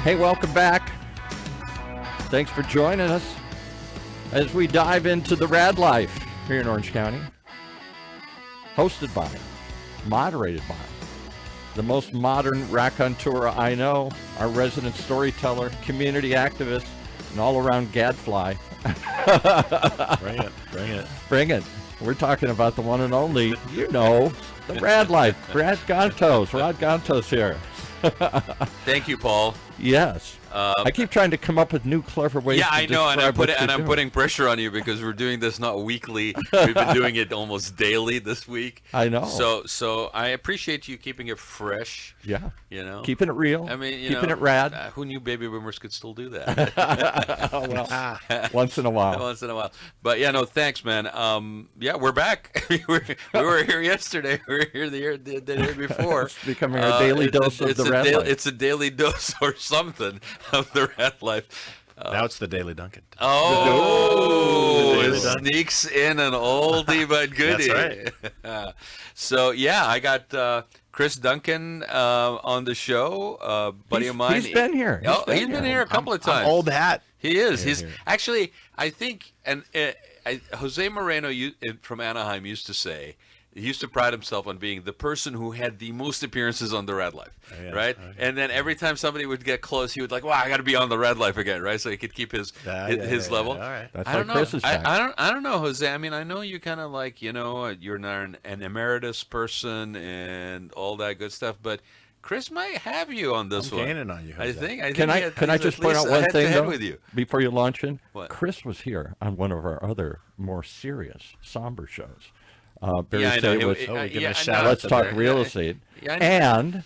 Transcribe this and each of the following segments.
Hey, welcome back. Thanks for joining us as we dive into the RAAD life here in Orange County. Hosted by, moderated by, the most modern raconteur I know, our resident storyteller, community activist, and all-around gadfly. Bring it, bring it. Bring it. We're talking about the one and only, you know, the RAAD life. Rod Gantos here. Thank you, Paul. Yes. I keep trying to come up with new clever ways to I know, and I'm doing. putting pressure on you because we're doing this not weekly. We've been doing it almost daily this week. I know. So I appreciate you keeping it fresh. Yeah. You know, keeping it real. I mean, keeping it rad. Who knew baby boomers could still do that? Well, once in a while. Once in a while. But yeah, no, thanks, man. Yeah, we're back. we were here yesterday. We were here the day before. It's becoming our daily dose of the RAAD life. It's a daily dose or something of the RAAD life. Now it's the Daily Duncan. Oh, Daily it Duncan. sneaks in an oldie but goodie. That's right. So yeah, I got Chris Duncan on the show, buddy of mine. He's been here. He's been here a couple of times. Old hat. He is. Here, He's here. actually, I think, and Jose Moreno from Anaheim used to say. He used to pride himself on being the person who had the most appearances on the RAAD life, right? Okay. And then every time somebody would get close, he would like, "Wow, I got to be on the RAAD life again," right? So he could keep his level. All right. That's I don't like know. Chris's back. I don't know, Jose. I mean, I know you kind of like, you're not an emeritus person and all that good stuff, but Chris might have you on this one. I'm gaining on you, Jose. I think Can I just point out one thing though, with you. before you launch in? What? Chris was here on one of our other more serious, somber shows. Barry Yeah, I know. Stay was, give a shout out Let's to talk Barry. real estate. Yeah, I know.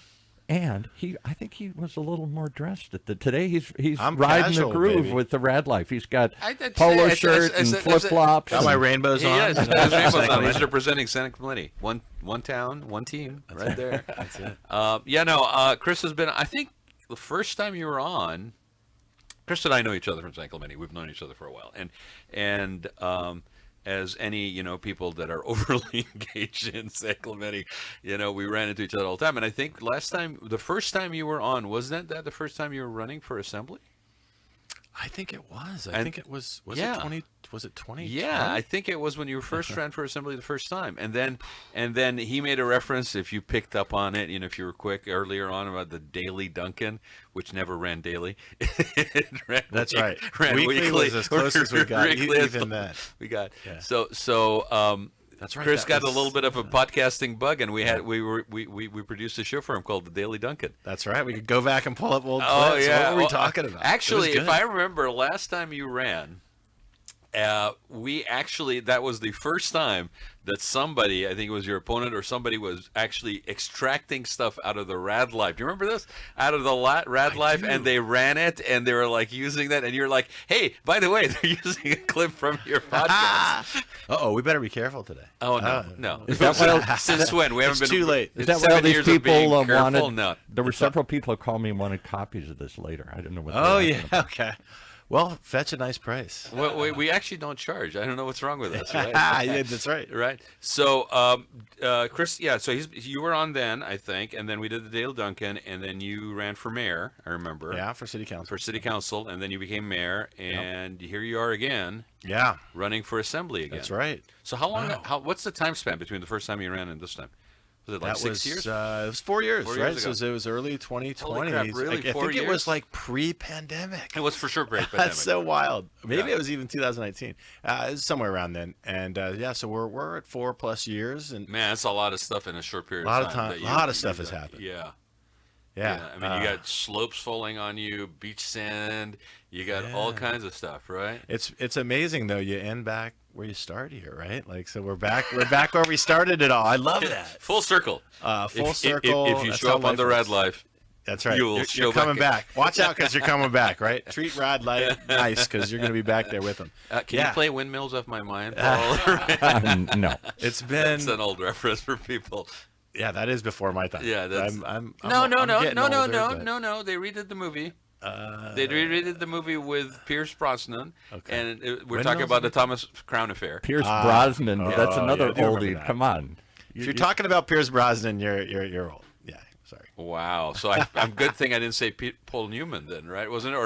And I think he was a little more dressed today. He's I'm riding casual, the groove baby. with the RAAD life. He's got I'd say polo it's- shirt it's- and it's- flip flops. Got my rainbows on. Yes, You know, his rainbows on. Sacramento. He's representing Sacramento. One town, one team, right there. That's it. Chris has been. I think the first time you were on, Chris and I know each other from Sacramento. We've known each other for a while, and as any people that are overly engaged in Sacramento, we ran into each other all the time. And I think the first time you were on, wasn't that the first time you were running for assembly? I think it was. I think it was. Was yeah. it 20? Was it 20? Yeah, I think it was when you first ran for assembly the first time, and then he made a reference, if you picked up on it, if you were quick earlier on, about the Daily Duncan, which never ran daily. That's right. Ran Weekly was as close as we got. Even that. We got. Yeah. So That's right. Chris that got was- a little bit of a podcasting bug, and we produced a show for him called the Daily Duncan. That's right. We could go back and pull up old Oh clips. yeah. What were we talking about? Actually, It was if good. I remember, last time you ran, that was the first time that somebody, I think it was your opponent or somebody, was actually extracting stuff out of the RAAD life. Do you remember this? Out of the RAAD life, do. and they ran it, and they were like using that, and you're like, hey, by the way, they're using a clip from your podcast. We better be careful today. Oh no. Is that why- Since when? We haven't It's been too late. Is that why 7 all these years of being people careful? wanted? No. There were several people who called me and wanted copies of this later. I didn't know what. Oh they were yeah. asking about. Okay. Well, fetch a nice price. We actually don't charge. I don't know what's wrong with us, right? Yeah, that's right. Right. So, Chris, so you were on then, I think, and then we did the Daily Duncan, and then you ran for mayor, I remember. Yeah, for city council. For city council, and then you became mayor, and here you are again, Yeah, running for assembly again. that's right. So how long? Wow. What's the time span between the first time you ran and this time? Was it like That 6 was, years? it was 4 years, 4 right? years ago. So it was early 2020. Holy crap, really? I 4 think it years? was like pre-pandemic. It was for sure great pandemic. That's so wild. Maybe Yeah. it was even 2019. It was somewhere around then. And so we're at 4+ years, and Man, that's a lot of stuff in a short period A lot of of time. time- that lot of you've stuff has done. happened. Yeah. yeah. I mean, you got slopes falling on you, beach sand. You got all kinds of stuff, right? It's amazing though. You end back where you start here, right? Like, so we're back where we started it all. I love that. Full circle. Full circle. If you That's show how up on the life RAAD is. life, That's right. you'll You're show coming back. back. Watch out, because you're coming back, right? Treat RAAD light nice, because you're going to be back there with them. Can you play Windmills Off My Mind, Paul? No. It's been That's an old reference for people. Yeah, that is before my time. Yeah, that's... I'm No. getting older, but- They redid the movie. They redid the movie with Pierce Brosnan, Okay. and we're When talking was about it? the Thomas Crown Affair. Pierce Brosnan. That's another yeah, I do remember oldie. that. Come on. If you're talking about Pierce Brosnan, you're old. Yeah. Sorry. Wow. So I'm good thing I didn't say Paul Newman then, right? Wasn't it?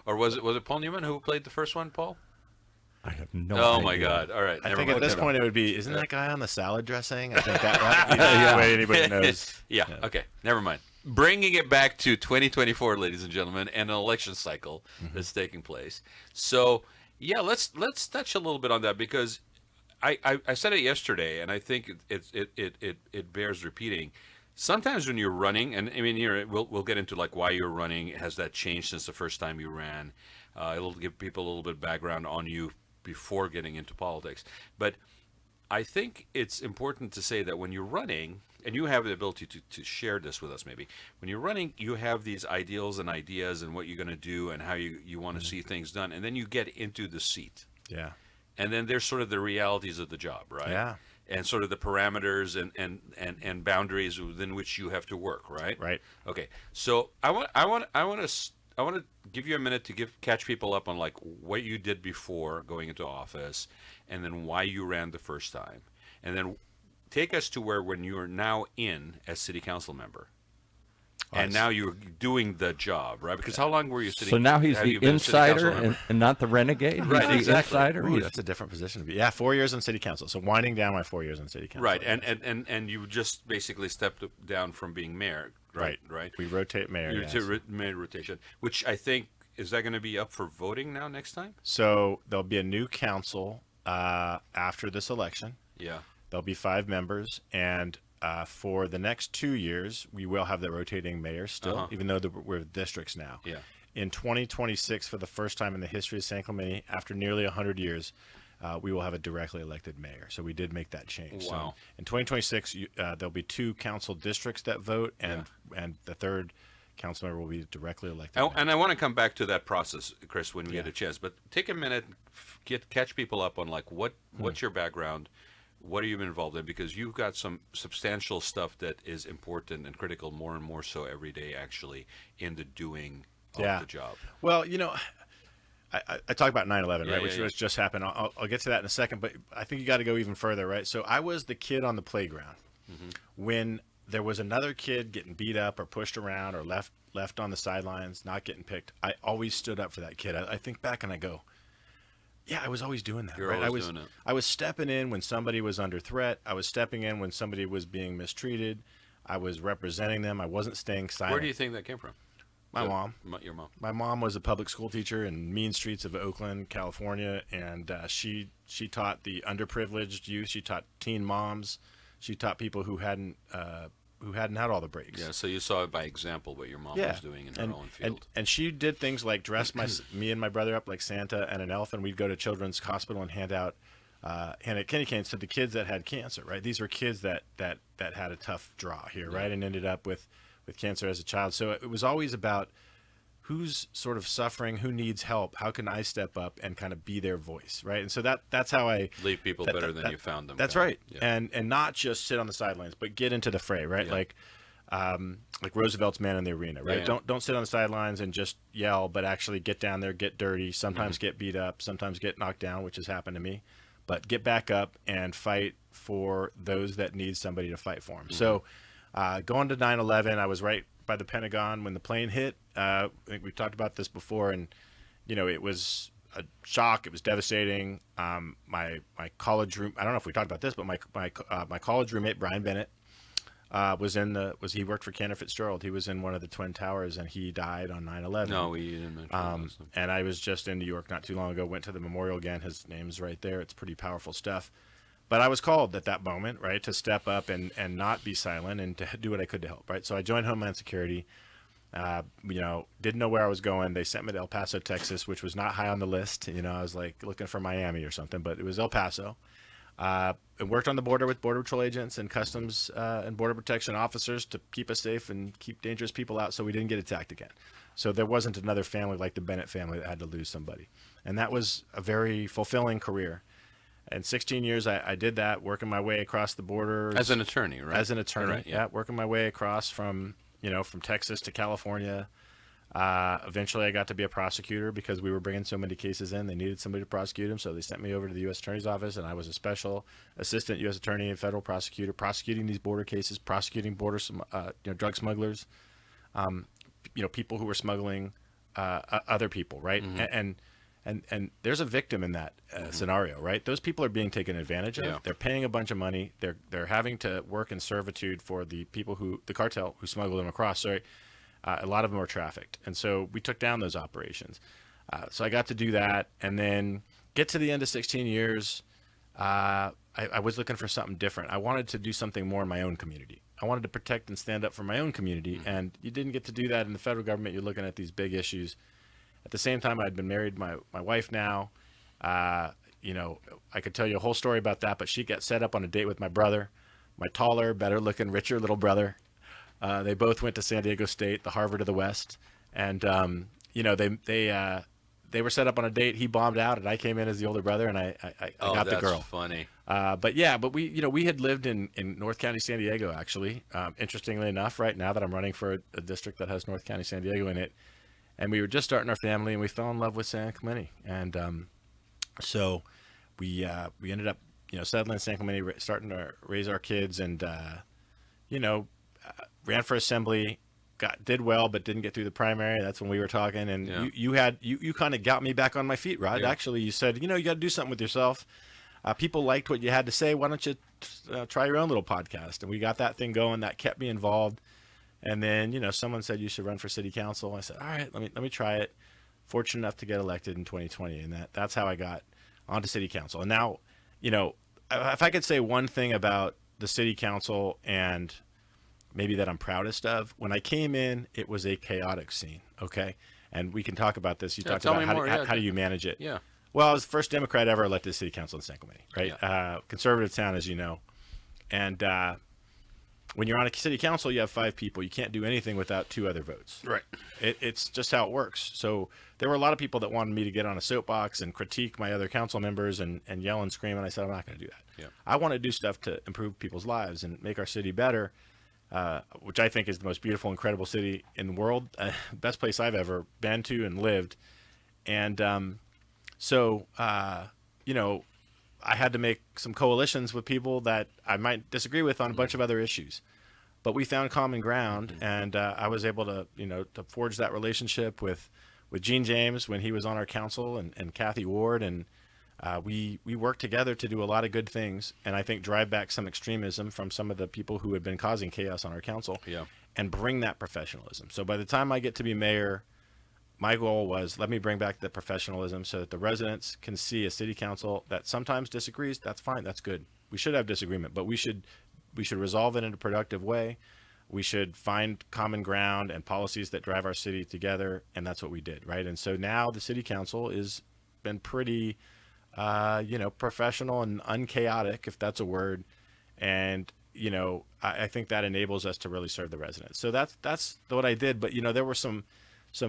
Or was it Paul Newman who played the first one, Paul? I have no Oh idea. my God! All right, I never think mind. at this point it would be, isn't that guy on the salad dressing? I think that would be the way anybody knows. Yeah. Okay. Never mind. Bringing it back to 2024, ladies and gentlemen, and an election cycle that's taking place. So yeah, let's touch a little bit on that, because I said it yesterday, and I think it bears repeating. Sometimes when you're running, and I mean, we'll get into like why you're running. Has that changed since the first time you ran? It'll give people a little bit of background on you before getting into politics. But I think it's important to say that when you're running, and you have the ability to share this with us maybe, when you're running, you have these ideals and ideas and what you're going to do and how you want to see things done. And then you get into the seat. Yeah. And then there's sort of the realities of the job, right? Yeah. And sort of the parameters and boundaries within which you have to work, right? Right. Okay. So I want to give you a minute to catch people up on like what you did before going into office, and then why you ran the first time, and then take us to when you are now in as city council member, and now you're doing the job, right? Because how long were you sitting? So now he's the insider and not the renegade. Right, He's the exactly. insider. Ooh, that's a different position to be. Yeah, 4 years on city council. So winding down my 4 years on city council. Right, and you just basically stepped down from being mayor. Right. We rotate mayor. You're Yes. mayor rotation, which I think is that going to be up for voting now next time? So there'll be a new council after this election. Yeah. There'll be 5 members, and for the next 2 years, we will have the rotating mayor still, even though we're districts now. Yeah. In 2026, for the first time in the history of San Clemente, after nearly 100 years, we will have a directly elected mayor. So we did make that change. Wow. So in 2026, there'll be 2 council districts that vote, and the third council member will be directly elected. And I want to come back to that process, Chris, when we get a chance. But take a minute, catch people up on like what's your background, what have you been involved in? Because you've got some substantial stuff that is important and critical, more and more so every day, actually, in the doing of the job. Well, you know, I talk about 9/11, right, which yeah. just happened. I'll get to that in a second, but I think you got to go even further, right? So I was the kid on the playground when there was another kid getting beat up or pushed around or left on the sidelines, not getting picked. I always stood up for that kid. I think back and I go, yeah, I was always doing that. You're right? always doing it. I was stepping in when somebody was under threat. I was stepping in when somebody was being mistreated. I was representing them. I wasn't staying silent. Where do you think that came from? My mom. Your mom. My mom was a public school teacher in mean streets of Oakland, California, and she taught the underprivileged youth. She taught teen moms. She taught people who hadn't had all the breaks. Yeah, so you saw it by example what your mom was doing in her own field. And she did things like dress me and my brother up like Santa and an elf, and we'd go to Children's Hospital and hand out candy canes to the kids that had cancer. Right, these were kids that had a tough draw here, right, and ended up with cancer as a child. So it was always about who's sort of suffering, who needs help, how can I step up and kind of be their voice, right? And so that's how I leave people better than you found them. That's right. Yeah. And not just sit on the sidelines, but get into the fray, right? Yeah. Like Roosevelt's Man in the Arena, right? Yeah. Don't sit on the sidelines and just yell, but actually get down there, get dirty, sometimes get beat up, sometimes get knocked down, which has happened to me, but get back up and fight for those that need somebody to fight for them. So going to 9/11, I was right by the Pentagon when the plane hit. I think we've talked about this before, and it was a shock. It was devastating. My college room. I don't know if we talked about this, but my college roommate Brian Bennett he worked for Cantor Fitzgerald. He was in one of the Twin Towers, and he died on 9/11. No, we didn't mention that. And I was just in New York not too long ago. Went to the memorial again. His name's right there. It's pretty powerful stuff. But I was called at that moment, right, to step up and not be silent and to do what I could to help, right? So I joined Homeland Security. Didn't know where I was going. They sent me to El Paso, Texas, which was not high on the list. I was like looking for Miami or something, but it was El Paso. And worked on the border with Border Patrol agents and Customs and Border Protection officers to keep us safe and keep dangerous people out so we didn't get attacked again. So there wasn't another family like the Bennett family that had to lose somebody. And that was a very fulfilling career. In 16 years, I did that, working my way across the border. As an attorney, right? As an attorney, Right, yeah. Working my way across from Texas to California, Eventually, I got to be a prosecutor because we were bringing so many cases in. They needed somebody to prosecute them, so they sent me over to the U.S. Attorney's Office, and I was a special assistant U.S. Attorney and federal prosecutor, prosecuting these border cases, prosecuting drug smugglers, people who were smuggling other people, right? And there's a victim in that scenario, right? Those people are being taken advantage of. Yeah. They're paying a bunch of money. They're having to work in servitude for the people the cartel who smuggle them across. So a lot of them are trafficked. And so we took down those operations. So I got to do that, and then get to the end of 16 years. I was looking for something different. I wanted to do something more in my own community. I wanted to protect and stand up for my own community, and you didn't get to do that in the federal government. You're looking at these big issues. At the same time, I'd been married my wife now. I could tell you a whole story about that, but she got set up on a date with my brother, my taller, better-looking, richer little brother. They both went to San Diego State, the Harvard of the West, and they were set up on a date. He bombed out, and I came in as the older brother, and I got the girl. That's funny. But we had lived in North County, San Diego, actually. Interestingly enough, right now that I'm running for a district that has North County, San Diego in it. And we were just starting our family, and we fell in love with San Clemente. And so we ended up, settling in San Clemente, starting to raise our kids, and ran for assembly, did well, but didn't get through the primary. That's when we were talking, and Yeah. you kind of got me back on my feet, Rod. Yeah. Actually, you said, you got to do something with yourself. People liked what you had to say. Why don't you try your own little podcast? And we got that thing going. That kept me involved. And then, someone said you should run for city council. I said, all right, let me try it. Fortunate enough to get elected in 2020, and that's how I got onto city council. And now, if I could say one thing about the city council, and maybe that I'm proudest of, when I came in, it was a chaotic scene. Okay, and we can talk about this. You talked about how do you manage it? Yeah. Well, I was the first Democrat ever elected to city council in San Clemente, right? Yeah. Conservative town, as you know, and when you're on a city council, you have 5 people. You can't do anything without 2 other votes. Right. It's just how it works. So there were a lot of people that wanted me to get on a soapbox and critique my other council members and yell and scream, and I said, I'm not going to do that. Yeah. I want to do stuff to improve people's lives and make our city better, which I think is the most beautiful, incredible city in the world, best place I've ever been to and lived. And I had to make some coalitions with people that I might disagree with on a bunch of other issues, but we found common ground, and I was able to, to forge that relationship with Gene James when he was on our council, and Kathy Ward, and we worked together to do a lot of good things, and I think drive back some extremism from some of the people who had been causing chaos on our council, and bring that professionalism. So by the time I get to be mayor, my goal was, let me bring back the professionalism so that the residents can see a city council that sometimes disagrees. That's fine. That's good. We should have disagreement, but we should resolve it in a productive way. We should find common ground and policies that drive our city together, and that's what we did, right? And so now the city council has been pretty, professional and unchaotic, if that's a word. And I think that enables us to really serve the residents. So that's what I did. But there were some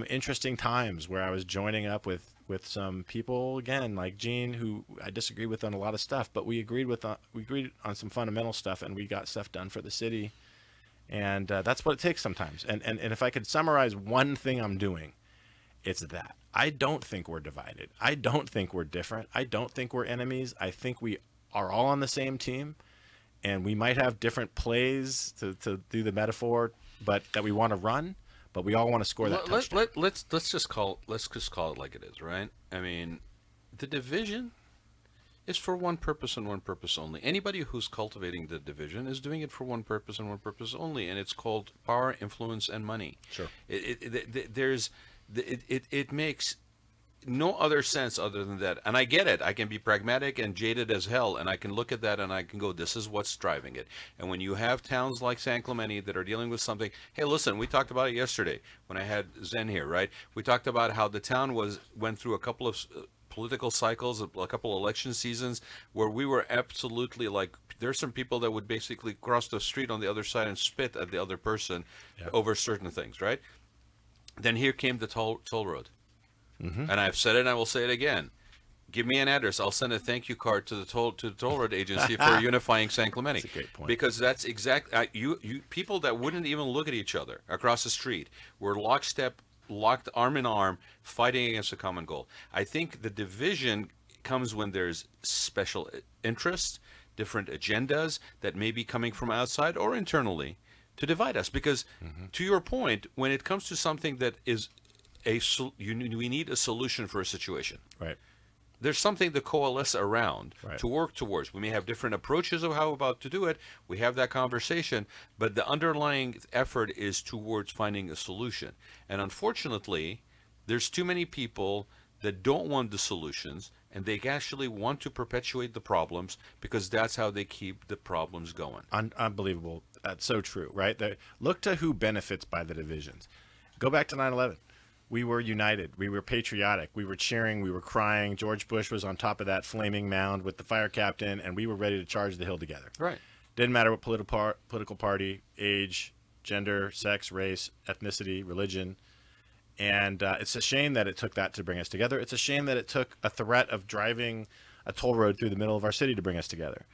interesting times where I was joining up with some people, again, like Gene, who I disagree with on a lot of stuff, but we agreed on some fundamental stuff, and we got stuff done for the city. And that's what it takes sometimes. And if I could summarize one thing I'm doing, it's that. I don't think we're divided. I don't think we're different. I don't think we're enemies. I think we are all on the same team, and we might have different plays, to do the metaphor, but that we want to run. But we all want to score that touchdown. Let's just call it like it is, right? I mean, the division is for one purpose and one purpose only. Anybody who's cultivating the division is doing it for one purpose and one purpose only, and it's called power, influence, and money. Sure. It makes no other sense other than that. And I get it. I can be pragmatic and jaded as hell, and I can look at that and I can go, this is what's driving it. And when you have towns like San Clemente that are dealing with something, hey, listen, we talked about it yesterday when I had Zen here, right? We talked about how the town went through a couple of political cycles, a couple election seasons where we were absolutely like, there's some people that would basically cross the street on the other side and spit at the other person over certain things, right? Then here came the toll road. Mm-hmm. And I've said it and I will say it again. Give me an address. I'll send a thank you card to the toll road agency for unifying San Clemente. That's a great point. Because that's exact. You people that wouldn't even look at each other across the street were lockstep locked arm in arm, fighting against a common goal. I think the division comes when there's special interests, different agendas that may be coming from outside or internally to divide us. Because to your point, when it comes to something that is we need a solution for a situation. Right. There's something to coalesce around, Right. to work towards. We may have different approaches of how about to do it. We have that conversation, but the underlying effort is towards finding a solution. And unfortunately, there's too many people that don't want the solutions, and they actually want to perpetuate the problems because that's how they keep the problems going. Unbelievable. That's so true, right? Look to who benefits by the divisions. Go back to 9/11. We were united. We were patriotic. We were cheering. We were crying. George Bush was on top of that flaming mound with the fire captain, and we were ready to charge the hill together. Right. Didn't matter what political party, age, gender, sex, race, ethnicity, religion. And it's a shame that it took that to bring us together. It's a shame that it took a threat of driving a toll road through the middle of our city to bring us together.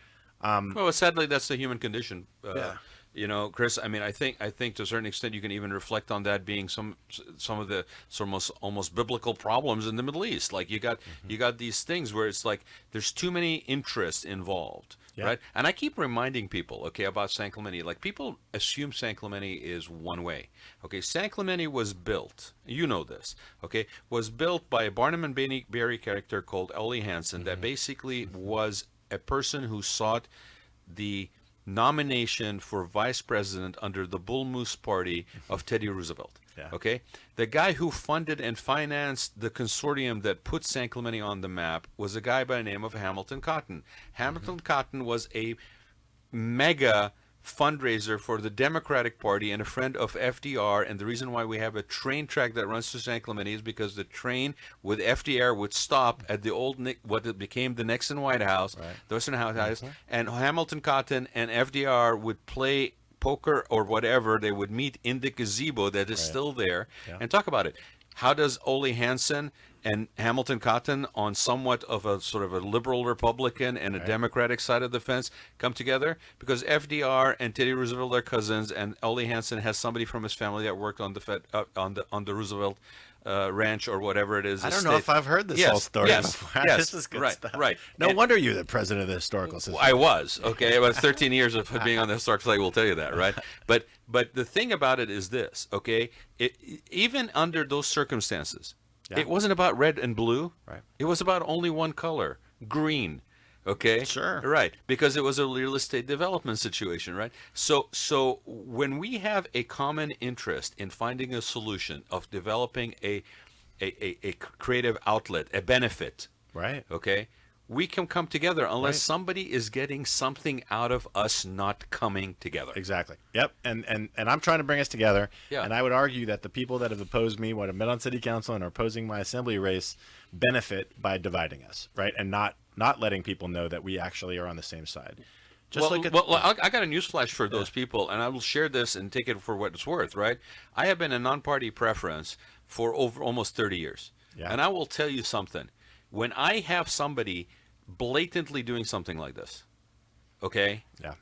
Well, sadly, that's the human condition. Yeah. You know, Chris. I mean, I think to a certain extent you can even reflect on that being some of the almost biblical problems in the Middle East. Like you got these things where it's like there's too many interests involved, right? And I keep reminding people, okay, about San Clemente. Like people assume San Clemente is one way. Okay, San Clemente was built. You know this. Okay, was built by a Barnum and Bailey character called Ollie Hansen that basically was a person who sought the nomination for vice president under the Bull Moose Party of Teddy Roosevelt. Yeah. Okay, the guy who funded and financed the consortium that put San Clemente on the map was a guy by the name of Hamilton Cotton. Hamilton Cotton was a mega fundraiser for the Democratic Party and a friend of FDR, and the reason why we have a train track that runs to San Clemente is because the train with FDR would stop at the old what became the Nixon White House, the Western House, and Hamilton Cotton and FDR would play poker or whatever. They would meet in the gazebo that is still there and talk about it. How does Ole Hansen and Hamilton Cotton, on somewhat of a sort of a liberal Republican and a Democratic side of the fence, come together? Because FDR and Teddy Roosevelt are cousins, and Ole Hansen has somebody from his family that worked on the Roosevelt ranch or whatever it is. I don't know if I've heard this whole story before. Yes, This is good stuff. Right. No wonder you're the president of the Historical Society. I was, okay. About 13 years of being on the Historical Society will tell you that, right? But the thing about it is this, okay? Even under those circumstances, it wasn't about red and blue. Right. It was about only one color, green. Okay. Sure. Right. Because it was a real estate development situation, right? So when we have a common interest in finding a solution of developing a creative outlet, a benefit, Right. okay, we can come together unless somebody is getting something out of us not coming together. Exactly. Yep. And I'm trying to bring us together. Yeah. And I would argue that the people that have opposed me, when I've been on city council and are opposing my assembly race, benefit by dividing us, right? And not letting people know that we actually are on the same side. I got a newsflash for those people, and I will share this and take it for what it's worth, right? I have been a non-party preference for over almost 30 years. Yeah. And I will tell you something. When I have somebody blatantly doing something like this, okay, Yeah.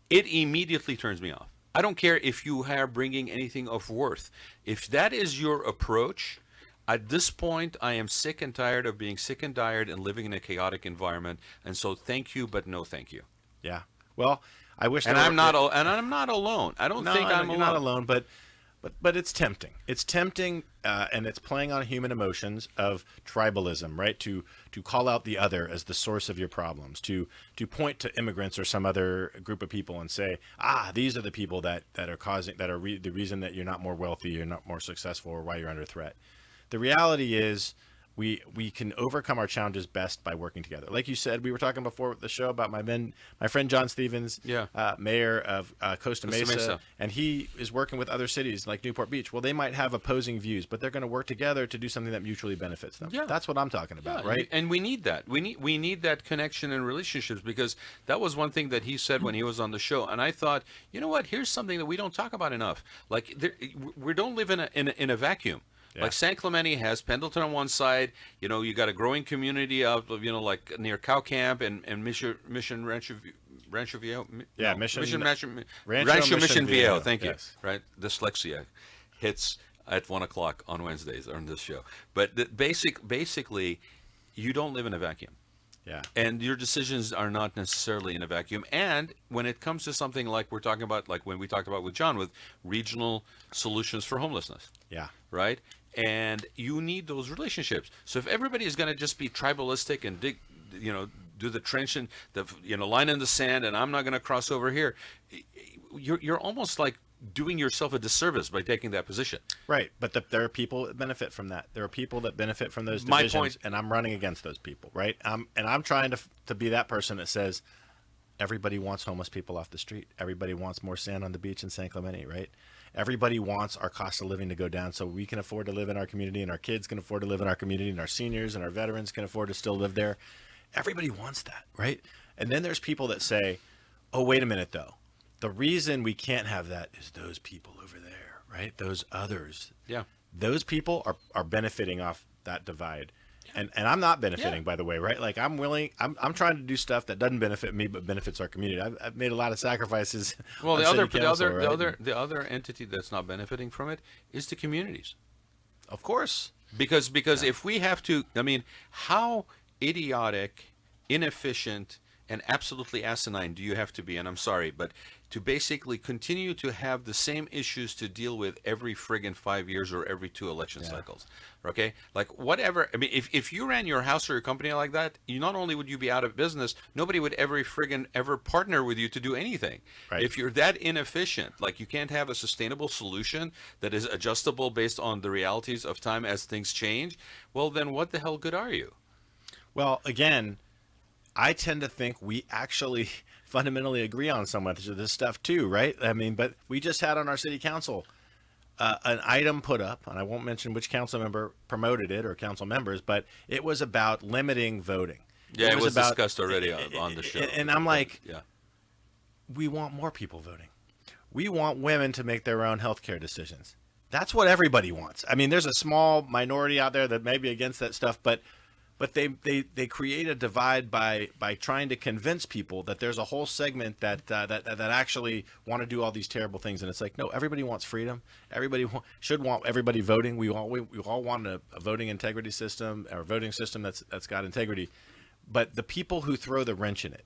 it immediately turns me off. I don't care if you are bringing anything of worth. If that is your approach, at this point, I am sick and tired of being sick and tired and living in a chaotic environment. And so thank you, but no thank you. Yeah. Well, I wish. And I'm not alone. I don't think I'm you're alone. not alone, but it's tempting. It's tempting, and it's playing on human emotions of tribalism, right? To call out the other as the source of your problems, to point to immigrants or some other group of people and say, these are the people that are causing the reason that you're not more wealthy, you're not more successful, or why you're under threat. The reality is, we can overcome our challenges best by working together. Like you said, we were talking before the show about my friend John Stevens, mayor of Costa Mesa, and he is working with other cities like Newport Beach. Well, they might have opposing views, but they're going to work together to do something that mutually benefits them. Yeah. That's what I'm talking about, right? And we need that. We need that connection and relationships, because that was one thing that he said when he was on the show. And I thought, you know what? Here's something that we don't talk about enough. Like we don't live in a vacuum. Yeah. Like San Clemente has Pendleton on one side, you got a growing community of, like near Cow Camp and Mission Rancho Viejo. Yeah, Mission Viejo. Thank you. Yes. Right, dyslexia hits at 1:00 on Wednesdays on this show. But basically, you don't live in a vacuum. Yeah. And your decisions are not necessarily in a vacuum. And when it comes to something like we're talking about, like when we talked about with John, with regional solutions for homelessness, Yeah. right? And you need those relationships. So if everybody is going to just be tribalistic and dig, do the trench and the line in the sand, and I'm not going to cross over here, you're almost like doing yourself a disservice by taking that position. Right, but there are people that benefit from that. There are people that benefit from those My divisions, point- and I'm running against those people, right? And I'm trying to be that person that says everybody wants homeless people off the street. Everybody wants more sand on the beach in San Clemente, right? Everybody wants our cost of living to go down so we can afford to live in our community, and our kids can afford to live in our community, and our seniors and our veterans can afford to still live there. Everybody wants that, right? And then there's people that say, oh, wait a minute, though. The reason we can't have that is those people over there, right? Those others. Yeah. Those people are benefiting off that divide. And I'm not benefiting, by the way, right? Like I'm trying to do stuff that doesn't benefit me but benefits our community. I've made a lot of sacrifices. Well, on city council, right? the other entity that's not benefiting from it is the communities. Of course. Because if we have to, how idiotic, inefficient, and absolutely asinine do you have to be? And I'm sorry, but to basically continue to have the same issues to deal with every friggin' 5 years or every 2 election cycles, okay? Like whatever. If you ran your house or your company like that, you not only would you be out of business, nobody would ever partner with you to do anything. Right. If you're that inefficient, like you can't have a sustainable solution that is adjustable based on the realities of time as things change, well, then what the hell good are you? Well, again, I tend to think we actually fundamentally agree on so much of this stuff too, right? But we just had on our city council an item put up, and I won't mention which council member promoted it or council members, but it was about limiting voting. Yeah, it was about, discussed already on the show. And I'm like, yeah. We want more people voting. We want women to make their own healthcare decisions. That's what everybody wants. There's a small minority out there that may be against that stuff, but they create a divide by trying to convince people that there's a whole segment that actually want to do all these terrible things, and it's like, no, everybody wants freedom. Everybody should want everybody voting. We all want a voting integrity system, or a voting system that's got integrity. But the people who throw the wrench in it,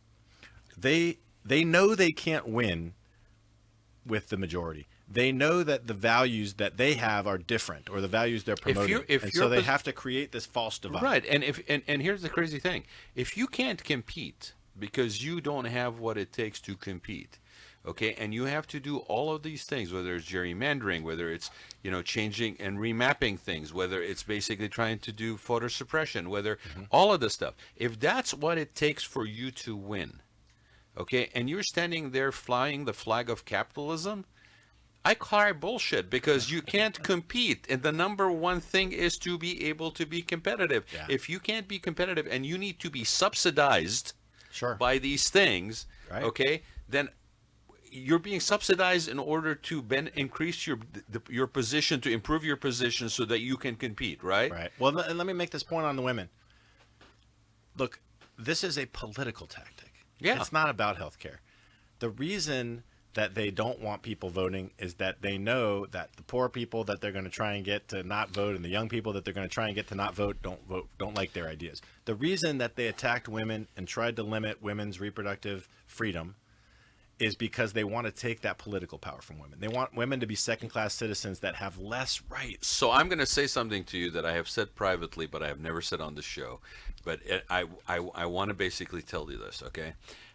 they know they can't win with the majority. They know that the values that they have are different, or the values they're promoting, so they have to create this false divide. Right, and here's the crazy thing: if you can't compete because you don't have what it takes to compete, okay, and you have to do all of these things, whether it's gerrymandering, whether it's changing and remapping things, whether it's basically trying to do voter suppression, whether all of this stuff, if that's what it takes for you to win, okay, and you're standing there flying the flag of capitalism, I call bullshit, because you can't compete, and the number one thing is to be able to be competitive. Yeah. If you can't be competitive and you need to be subsidized by these things, Right. okay, then you're being subsidized in order to increase your position, to improve your position so that you can compete, right? Right. Well, and let me make this point on the women. Look, this is a political tactic. Yeah. It's not about healthcare. The reason that they don't want people voting is that they know that the poor people that they're going to try and get to not vote, and the young people that they're going to try and get to not vote, don't like their ideas. The reason that they attacked women and tried to limit women's reproductive freedom is because they want to take that political power from women. They want women to be second-class citizens that have less rights. So I'm going to say something to you that I have said privately, but I have never said on the show. But I want to basically tell you this, okay?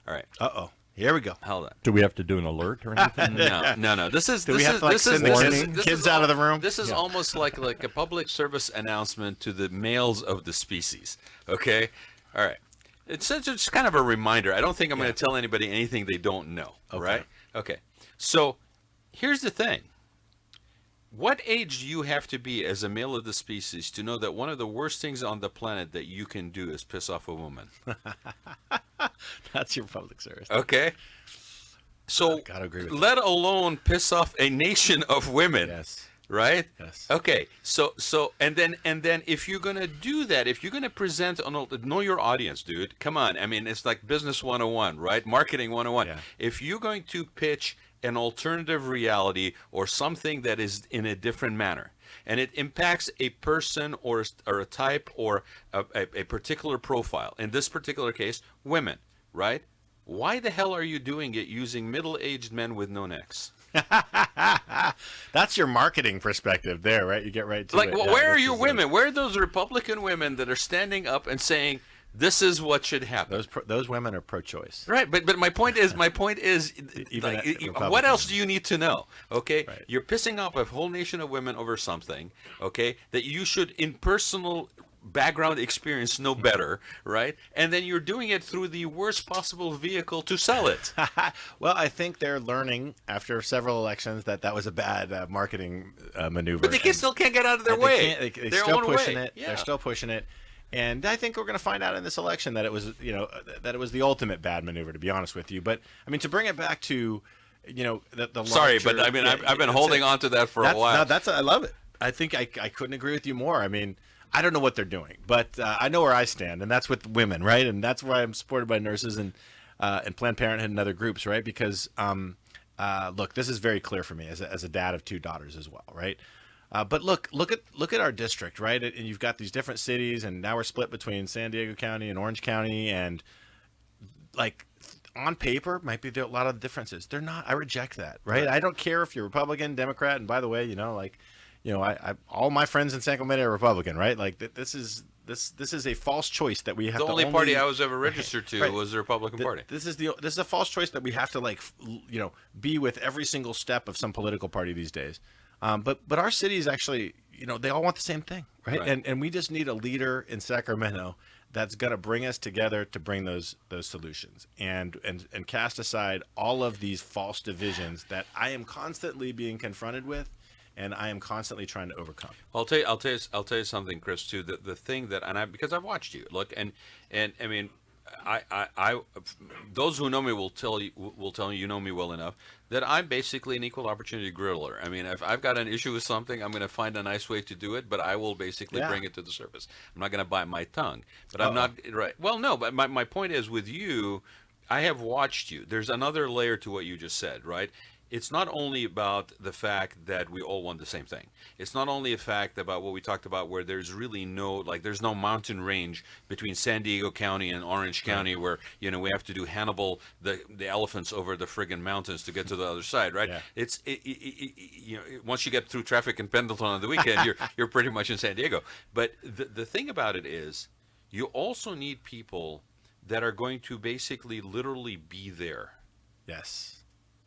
All right. Uh-oh. Here we go. Hold on. Do we have to do an alert or anything? No. This is Do we have to send the kids out of the room? This is almost like a public service announcement to the males of the species. Okay. All right. It's just kind of a reminder. I don't think I'm going to tell anybody anything they don't know. Okay. Right. Okay. So here's the thing. What age do you have to be as a male of the species to know that one of the worst things on the planet that you can do is piss off a woman? That's your public service. Okay. So, gotta agree with let alone piss off a nation of women. Yes. Right? Yes. Okay. So and then if you're going to do that, if you're going to present know your audience, dude. Come on. It's like business 101, right? Marketing 101. Yeah. If you're going to pitch an alternative reality or something that is in a different manner, and it impacts a person or a type or a particular profile. In this particular case, women, right? Why the hell are you doing it using middle-aged men with no necks? That's your marketing perspective there, right? You get right to Like, it. where are your women? Where are those Republican women that are standing up and saying this is what should happen? Those women are pro-choice. Right, but my point is, Even like, Republican. what else do you need to know? Okay, Right. you're pissing off a whole nation of women over something. Okay, that you should, in personal background experience, know better, right? And then you're doing it through the worst possible vehicle to sell it. Well, I think they're learning after several elections that was a bad marketing maneuver. But they still can't get out of their way. They're Their still own pushing way. it. Yeah. They're still pushing it. And I think we're going to find out in this election that it was, that it was the ultimate bad maneuver, to be honest with you. But I mean, to bring it back to, the Sorry, larger, but I mean, yeah, I've been that's holding it. on to that for a while. No, I love it. I think I couldn't agree with you more. I mean, I don't know what they're doing, but I know where I stand, and that's with women, right? And that's why I'm supported by nurses and Planned Parenthood and other groups, right? Because look, this is very clear for me as a dad of two daughters as well, right? But look at our district, right? And you've got these different cities, and now we're split between San Diego County and Orange County, and like on paper might be a lot of differences. They're not. I reject that, right? I don't care if you're Republican, Democrat, and by the way, I all my friends in Sacramento are Republican, right? Like this is a false choice that we have. The to only party I was ever registered to Right. was the Republican Party. This is a false choice that we have to be with every single step of some political party these days. But our cities actually, they all want the same thing, right? Right. And we just need a leader in Sacramento that's going to bring us together to bring those solutions and cast aside all of these false divisions that I am constantly being confronted with, and I am constantly trying to overcome. I'll tell you something, Chris. Too, the thing that because I've watched you look, and I mean, I those who know me will tell you know me well enough that I'm basically an equal opportunity griller. I mean, if I've got an issue with something, I'm going to find a nice way to do it, but I will basically bring it to the surface. I'm not going to bite my tongue, but I'm not right. Well, no, but my point is with you, I have watched you. There's another layer to what you just said, right? It's not only about the fact that we all want the same thing. It's not only a fact about what we talked about where there's really there's no mountain range between San Diego County and Orange County where, we have to do Hannibal the elephants over the friggin' mountains to get to the other side, right? Yeah. Once you get through traffic in Pendleton on the weekend, you're pretty much in San Diego. But the thing about it is you also need people that are going to basically literally be there. Yes.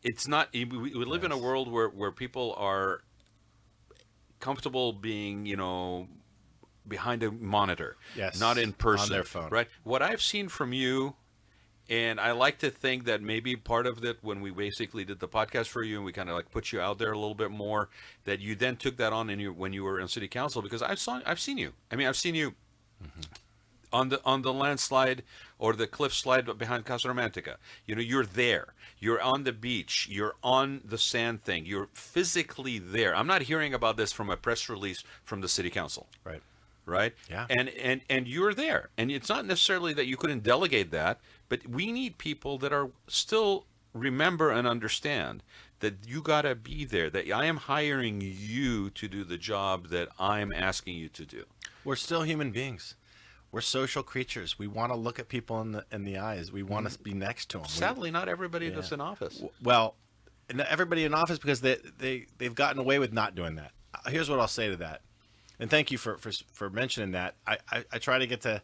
It's not. We live in a world where people are comfortable being, behind a monitor, not in person, on their phone. Right. What I've seen from you, and I like to think that maybe part of it when we basically did the podcast for you and we kind of like put you out there a little bit more, that you then took that on when you were in city council, because I've seen you. I mean, I've seen you. Mm-hmm. On the landslide or the cliff slide behind Casa Romantica. You're there. You're on the beach. You're on the sand thing. You're physically there. I'm not hearing about this from a press release from the city council. Right? Yeah. And you're there. And it's not necessarily that you couldn't delegate that, but we need people that are still remember and understand that you got to be there, that I am hiring you to do the job that I'm asking you to do. We're still human beings. We're social creatures. We want to look at people in the eyes. We want to be next to them. Sadly, not everybody that's in office. Well, everybody in office because they've gotten away with not doing that. Here's what I'll say to that, and thank you for mentioning that. I try to get to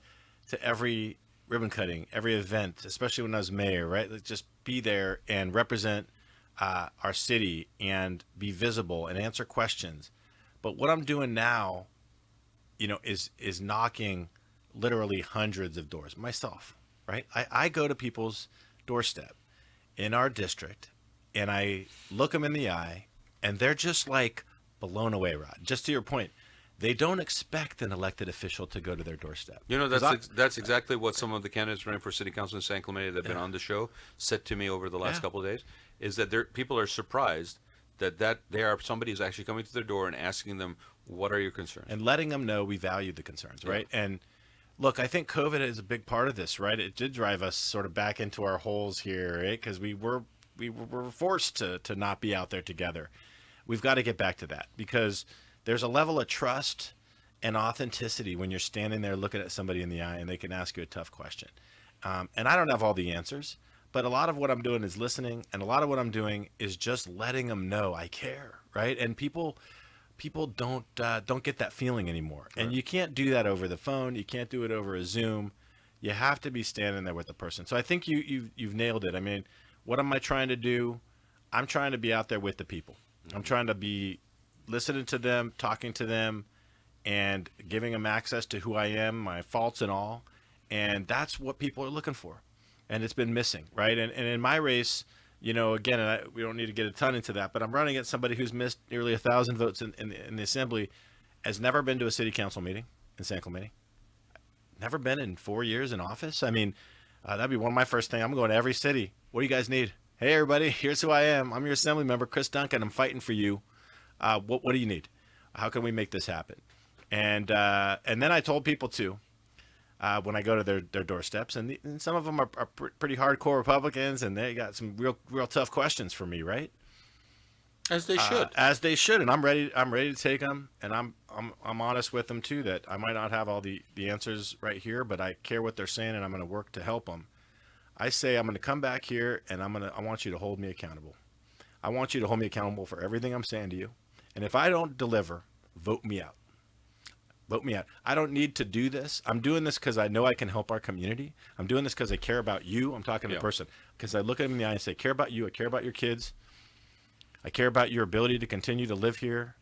every ribbon cutting, every event, especially when I was mayor. Right, just be there and represent our city and be visible and answer questions. But what I'm doing now, is knocking literally hundreds of doors myself, right? I go to people's doorstep in our district and I look them in the eye and they're just like blown away, Rod. Just to your point, they don't expect an elected official to go to their doorstep. That's exactly what some of the candidates running for city council in San Clemente that have been on the show said to me over the last couple of days, is that people are surprised that somebody is actually coming to their door and asking them, what are your concerns? And letting them know we value the concerns, right? And look, I think COVID is a big part of this, right? It did drive us sort of back into our holes here, right? Because we were forced to not be out there together. We've got to get back to that because there's a level of trust and authenticity when you're standing there looking at somebody in the eye and they can ask you a tough question. And I don't have all the answers, but a lot of what I'm doing is listening, and a lot of what I'm doing is just letting them know I care, right? And people don't get that feeling anymore. Right. And you can't do that over the phone. You can't do it over a Zoom. You have to be standing there with the person. So I think you've nailed it. I mean, what am I trying to do? I'm trying to be out there with the people. Mm-hmm. I'm trying to be listening to them, talking to them, and giving them access to who I am, my faults and all. And that's what people are looking for. And it's been missing, right? And in my race, you know, again, we don't need to get a ton into that, but I'm running against somebody who's missed nearly 1,000 votes in the assembly, has never been to a city council meeting in San Clemente, never been in 4 years in office. I mean, that'd be one of my first things. I'm going to every city. What do you guys need? Hey, everybody, here's who I am. I'm your assembly member, Chris Duncan. I'm fighting for you. What do you need? How can we make this happen? And then I told people too, when I go to their doorsteps, and some of them are pretty hardcore Republicans, and they got some real tough questions for me, right? As they should. As they should, and I'm ready to take them, and I'm honest with them too, that I might not have all the answers right here, but I care what they're saying, and I'm going to work to help them. I say I'm going to come back here, and I want you to hold me accountable. I want you to hold me accountable for everything I'm saying to you, and if I don't deliver, vote me out. Vote me out. I don't need to do this. I'm doing this because I know I can help our community. I'm doing this because I care about you. I'm talking to the person because I look at them in the eye and say, I care about you. I care about your kids. I care about your ability to continue to live here.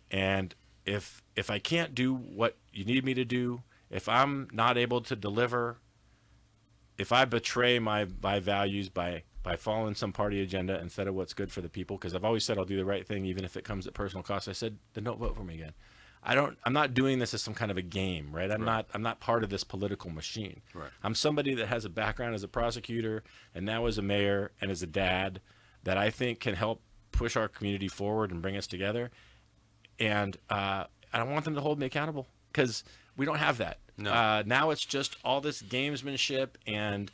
And if I can't do what you need me to do, if I'm not able to deliver, if I betray my values by following some party agenda instead of what's good for the people, because I've always said I'll do the right thing even if it comes at personal cost, I said, then don't vote for me again. I'm not doing this as some kind of a game, right? I'm not part of this political machine. Right. I'm somebody that has a background as a prosecutor and now as a mayor and as a dad that I think can help push our community forward and bring us together. And I want them to hold me accountable because we don't have that. No. Now it's just all this gamesmanship and,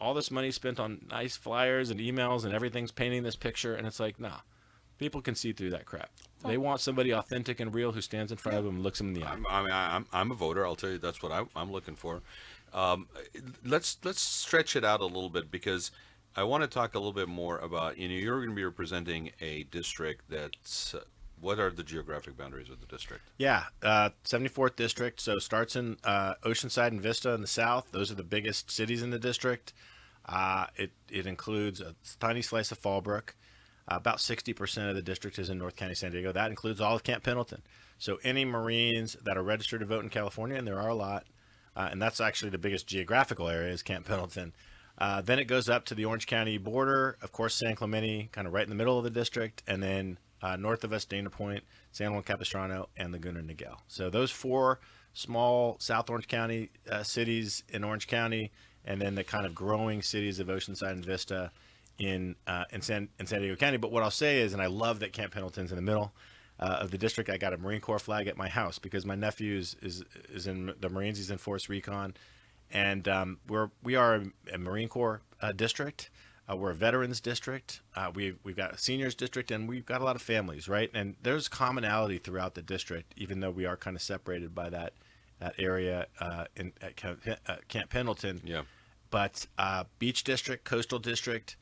all this money spent on nice flyers and emails and everything's painting this picture. And it's like, nah. People can see through that crap. They want somebody authentic and real who stands in front of them and looks them in the eye. I'm a voter. I'll tell you that's what I'm looking for. Let's stretch it out a little bit because I want to talk a little bit more about, you're going to be representing a district that's, what are the geographic boundaries of the district? Yeah, 74th district. So starts in Oceanside and Vista in the south. Those are the biggest cities in the district. It includes a tiny slice of Fallbrook. About 60% of the district is in North County, San Diego. That includes all of Camp Pendleton. So any Marines that are registered to vote in California, and there are a lot, and that's actually the biggest geographical area is Camp Pendleton. Then it goes up to the Orange County border, of course, San Clemente, kind of right in the middle of the district, and then north of us, Dana Point, San Juan Capistrano, and Laguna Niguel. So those four small South Orange County cities in Orange County, and then the kind of growing cities of Oceanside and Vista in San Diego County. But what I'll say is, and I love that Camp Pendleton's in the middle of the district. I got a Marine Corps flag at my house because my nephew is in the Marines. He's in Force Recon, and we are a Marine Corps district. We're a veterans district. We've got a seniors district, and we've got a lot of families, right? And there's commonality throughout the district, even though we are kind of separated by that area at Camp Pendleton. Yeah. But Beach District, Coastal District.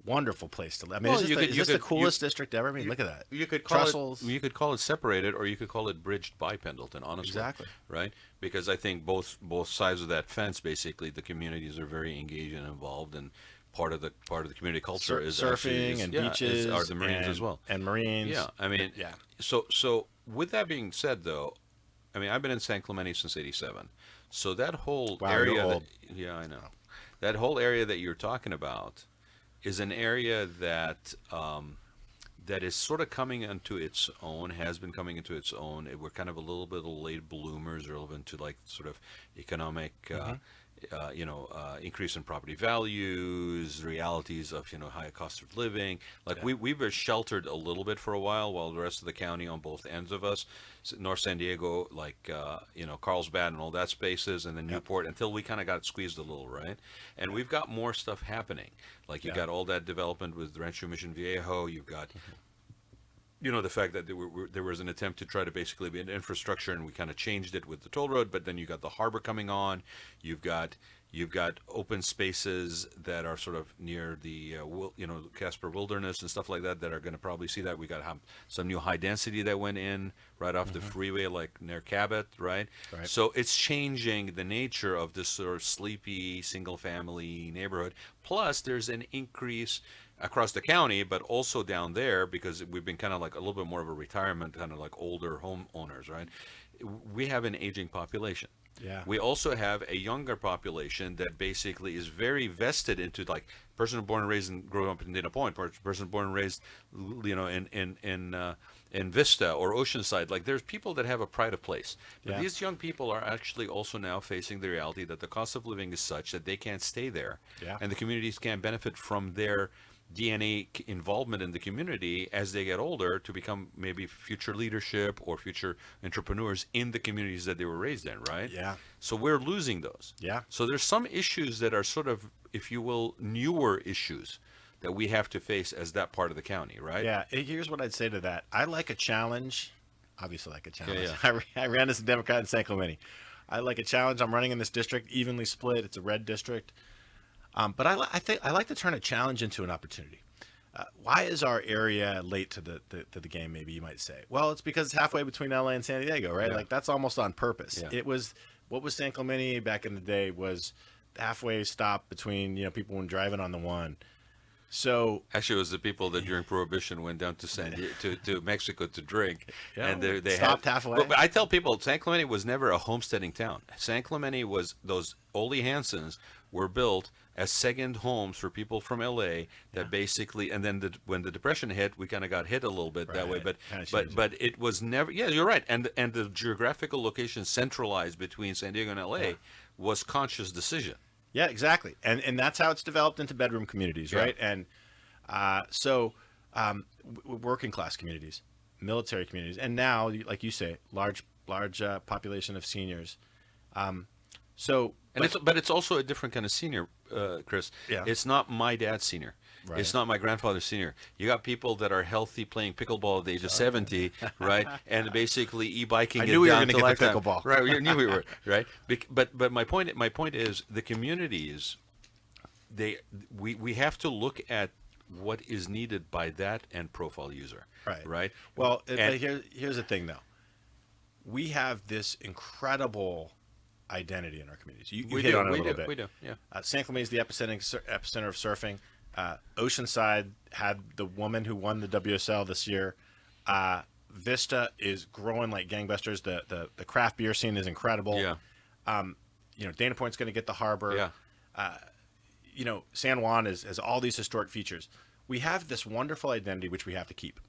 Wonderful place to live. I mean, is this the coolest district ever? I mean, look at that. You could call it separated, or you could call it bridged by Pendleton. Honestly, exactly right. Because I think both sides of that fence, basically, the communities are very engaged and involved, and part of the community culture is surfing and beaches, are the Marines as well, and Marines. Yeah, I mean, yeah. So with that being said, though, I mean, I've been in San Clemente since '87, so that whole area. You're old. Yeah, I know. That whole area that you're talking about is an area that that is sort of coming into its own, has been coming into its own. We're kind of a little bit of late bloomers relevant to like sort of economic, increase in property values, realities of, high cost of living. Like we were sheltered a little bit for a while the rest of the county on both ends of us, North San Diego, like, Carlsbad and all that spaces, and then Newport, until we kind of got squeezed a little, right? And we've got more stuff happening. Like you got all that development with Rancho Mission Viejo. You've got the fact that there was an attempt to try to basically be an infrastructure, and we kind of changed it with the toll road. But then you got the harbor coming on. You've got open spaces that are sort of near the Casper Wilderness and stuff like that are going to probably see that. We got some new high density that went in right off the freeway, like near Cabot, right? So it's changing the nature of this sort of sleepy single family neighborhood. Plus, there's an increase across the county, but also down there, because we've been kind of like a little bit more of a retirement, kind of like older homeowners, right? We have an aging population. Yeah. We also have a younger population that basically is very vested into, like, person born and raised and grew up in Dana Point, person born and raised, in Vista or Oceanside. Like, there's people that have a pride of place. But these young people are actually also now facing the reality that the cost of living is such that they can't stay there. Yeah. And the communities can't benefit from their DNA involvement in the community as they get older to become maybe future leadership or future entrepreneurs in the communities that they were raised in, right? Yeah. So we're losing those. Yeah. So there's some issues that are sort of, if you will, newer issues that we have to face as that part of the county, right? Yeah. Here's what I'd say to that. I like a challenge. Obviously like a challenge. Yeah. I ran as a Democrat in San Clemente. I like a challenge. I'm running in this district, evenly split. It's a red district. But I think I like to turn a challenge into an opportunity. Why is our area late to the game? Maybe you might say. Well, it's because it's halfway between LA and San Diego, right? Yeah. Like, that's almost on purpose. Yeah. It was what was San Clemente back in the day was the halfway stop between people when driving on the one. So Actually, it was the people that during Prohibition went down to San Diego, to Mexico to drink, Yeah, and they stopped had, halfway. But I tell people, San Clemente was never a homesteading town. San Clemente was, those Ole Hansons were built as second homes for people from LA that basically, and then when the Depression hit, we kind of got hit a little bit that way. But it was never. Yeah, you're right. And the geographical location centralized between San Diego and LA was conscious decision. Yeah, exactly. And that's how it's developed into bedroom communities, right? And working class communities, military communities, and now, like you say, large population of seniors. But it's also a different kind of senior, Chris. Yeah. It's not my dad's senior. Right. It's not my grandfather's senior. You got people that are healthy playing pickleball at the age of 70, right? And basically e-biking. I knew we were going to get lifetime. the pickleball. Right, we knew we were, right? But my point is the communities, we have to look at what is needed by that end profile user. Right? Well, here's the thing, though. We have this incredible identity in our communities. You hit on it a little bit. We do, yeah. San Clemente is the epicenter of surfing. Oceanside had the woman who won the WSL this year. Vista is growing like gangbusters. The craft beer scene is incredible. Yeah. Dana Point's going to get the harbor. Yeah. San Juan has all these historic features. We have this wonderful identity which we have to keep.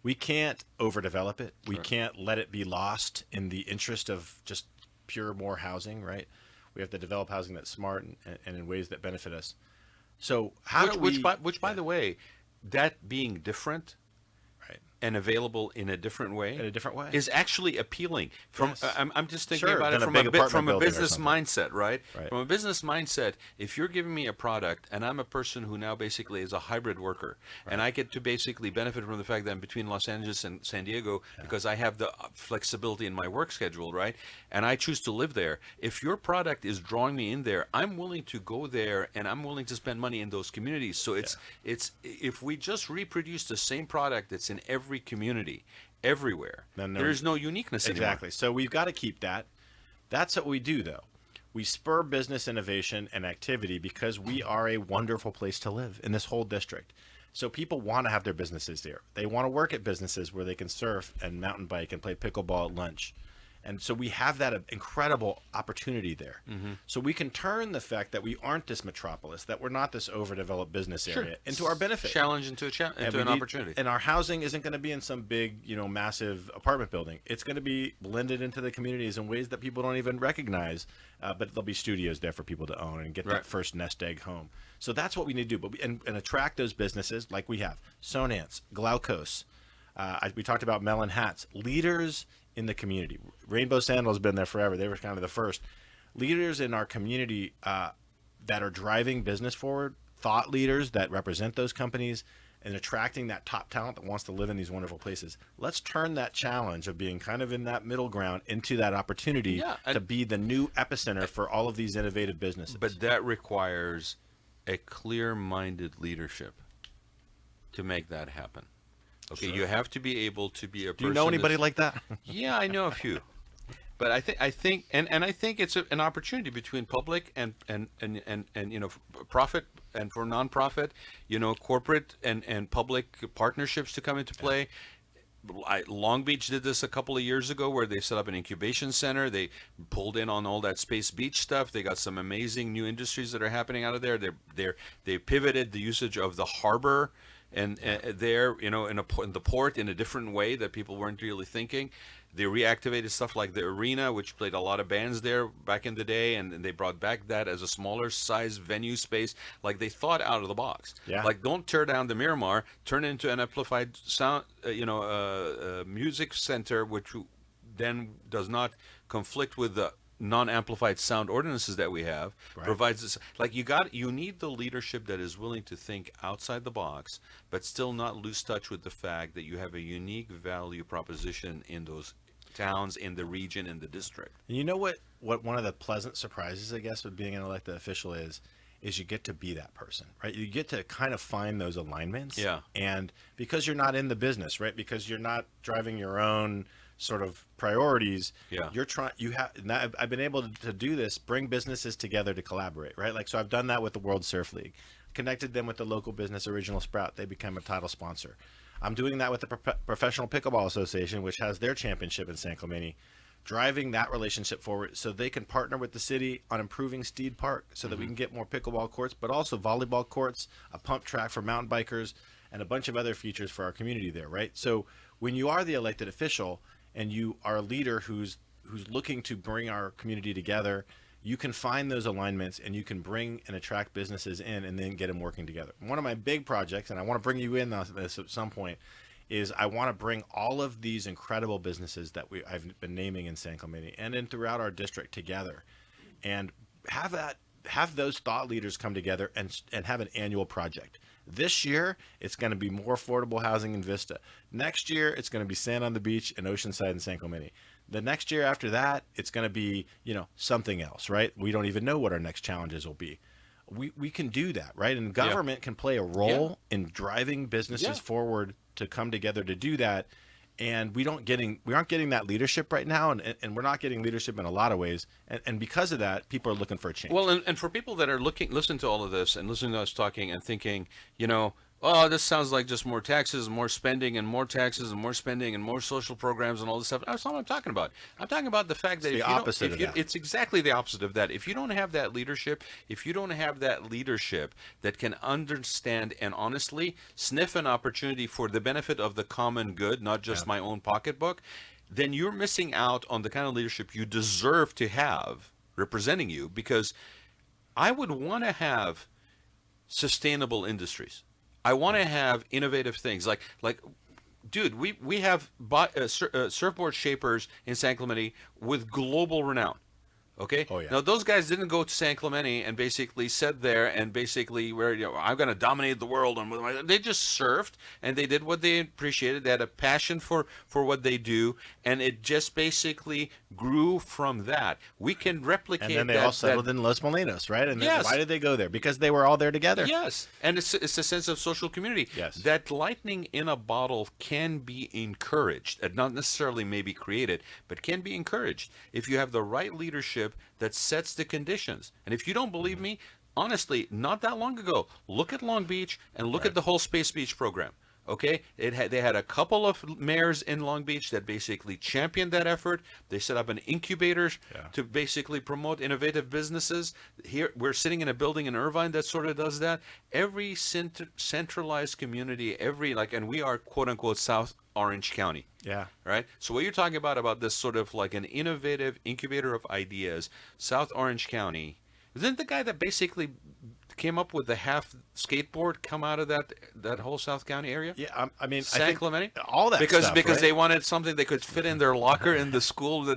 We can't overdevelop it. We can't let it be lost in the interest of just pure more housing, right? We have to develop housing that's smart and in ways that benefit us. So which by the way, that being different, right, and available in a different way, is actually appealing. I'm just thinking about it from a business mindset, right? From a business mindset, if you're giving me a product and I'm a person who now basically is a hybrid worker, and I get to basically benefit from the fact that I'm between Los Angeles and San Diego because I have the flexibility in my work schedule, right? And I choose to live there. If your product is drawing me in there, I'm willing to go there and I'm willing to spend money in those communities. So it's if we just reproduce the same product that's in every community everywhere, there's no uniqueness anymore. Exactly. So we've got to keep that. That's what we do, though. We spur business innovation and activity because we are a wonderful place to live in this whole district. So people want to have their businesses there. They want to work at businesses where they can surf and mountain bike and play pickleball at lunch. And so we have that incredible opportunity there. Mm-hmm. So we can turn the fact that we aren't this metropolis, that we're not this overdeveloped business area, into our benefit. Challenge into an opportunity. And our housing isn't going to be in some big, massive apartment building. It's going to be blended into the communities in ways that people don't even recognize. But there'll be studios there for people to own and get that first nest egg home. So that's what we need to do. But and attract those businesses like we have. Sonance, Glaukos. We talked about Melon Hats. Leaders in the community. Rainbow Sandal's been there forever. They were kind of the first leaders in our community that are driving business forward, thought leaders that represent those companies, and attracting that top talent that wants to live in these wonderful places. Let's turn that challenge of being kind of in that middle ground into that opportunity to be the new epicenter for all of these innovative businesses. But that requires a clear-minded leadership to make that happen. Okay, you have to be able to be a person. Do you know anybody like that? Yeah, I know a few. But I think I think it's an opportunity between public and profit and for nonprofit, corporate and public partnerships to come into play. Long Beach did this a couple of years ago, where they set up an incubation center. They pulled in on all that Space Beach stuff. They got some amazing new industries that are happening out of there. They pivoted the usage of the harbor and there, in the port in a different way that people weren't really thinking. They reactivated stuff like the arena, which played a lot of bands there back in the day, and they brought back that as a smaller size venue space. Like, they thought out of the box. Yeah. Like, don't tear down the Miramar, turn it into an amplified sound, music center, which then does not conflict with the non-amplified sound ordinances that we have. Right. Provides this, like, you need the leadership that is willing to think outside the box, but still not lose touch with the fact that you have a unique value proposition in those towns, in the region, in the district. And you know what one of the pleasant surprises, I guess, with being an elected official is you get to be that person, right? You get to kind of find those alignments. Yeah. And because you're not in the business, right? Because you're not driving your own sort of priorities. Yeah. I've been able to do this, bring businesses together to collaborate, right? Like, so I've done that with the World Surf League, connected them with the local business Original Sprout. They become a title sponsor. I'm doing that with the Professional Pickleball Association, which has their championship in San Clemente, driving that relationship forward so they can partner with the city on improving Steed Park so that we can get more pickleball courts, but also volleyball courts, a pump track for mountain bikers, and a bunch of other features for our community there, right? So when you are the elected official and you are a leader who's looking to bring our community together, you can find those alignments and you can bring and attract businesses in and then get them working together. One of my big projects, and I want to bring you in on this at some point, is I want to bring all of these incredible businesses that I've been naming in San Clemente and in throughout our district together, and have those thought leaders come together and have an annual project. This year, it's going to be more affordable housing in Vista. Next year, it's going to be sand on the beach in Oceanside and San Clemente. The next year after that, it's going to be, something else, right? We don't even know what our next challenges will be. We can do that, right? And government can play a role in driving businesses forward to come together to do that. And we aren't getting that leadership right now, and we're not getting leadership in a lot of ways. And because of that, people are looking for a change. Well, and for people that are listening to all of this and listening to us talking and thinking, oh, this sounds like just more taxes and more spending and more taxes and more spending and more social programs and all this stuff. That's not what I'm talking about. I'm talking about the fact that it's exactly the opposite of that. If you don't have that leadership, that can understand and honestly sniff an opportunity for the benefit of the common good, not just my own pocketbook, then you're missing out on the kind of leadership you deserve to have representing you, because I would want to have sustainable industries. I want to have innovative things like, dude, we have surfboard shapers in San Clemente with global renown. Okay. Oh, yeah. Now those guys didn't go to San Clemente and basically sit there and basically I'm going to dominate the world. They just surfed and they did what they appreciated. They had a passion for what they do, and it just basically grew from that. We can replicate. And then they all settled in Los Molinos, right? And then why did they go there? Because they were all there together. Yes, and it's a sense of social community. Yes. That lightning in a bottle can be encouraged, and not necessarily maybe created, but can be encouraged if you have the right leadership that sets the conditions. And if you don't believe me, honestly, not that long ago, look at Long Beach and look at the whole Space Beach program. Okay, they had a couple of mayors in Long Beach that basically championed that effort. They set up an incubator to basically promote innovative businesses. Here, we're sitting in a building in Irvine that sort of does that. Every centralized community, and we are quote unquote South Orange County. Yeah. Right. So what you're talking about this sort of like an innovative incubator of ideas, South Orange County. Isn't the guy that basically came up with the half skateboard come out of that whole South County area? Yeah, I mean, San Clemente, all that because stuff, they wanted something they could fit in their locker in the school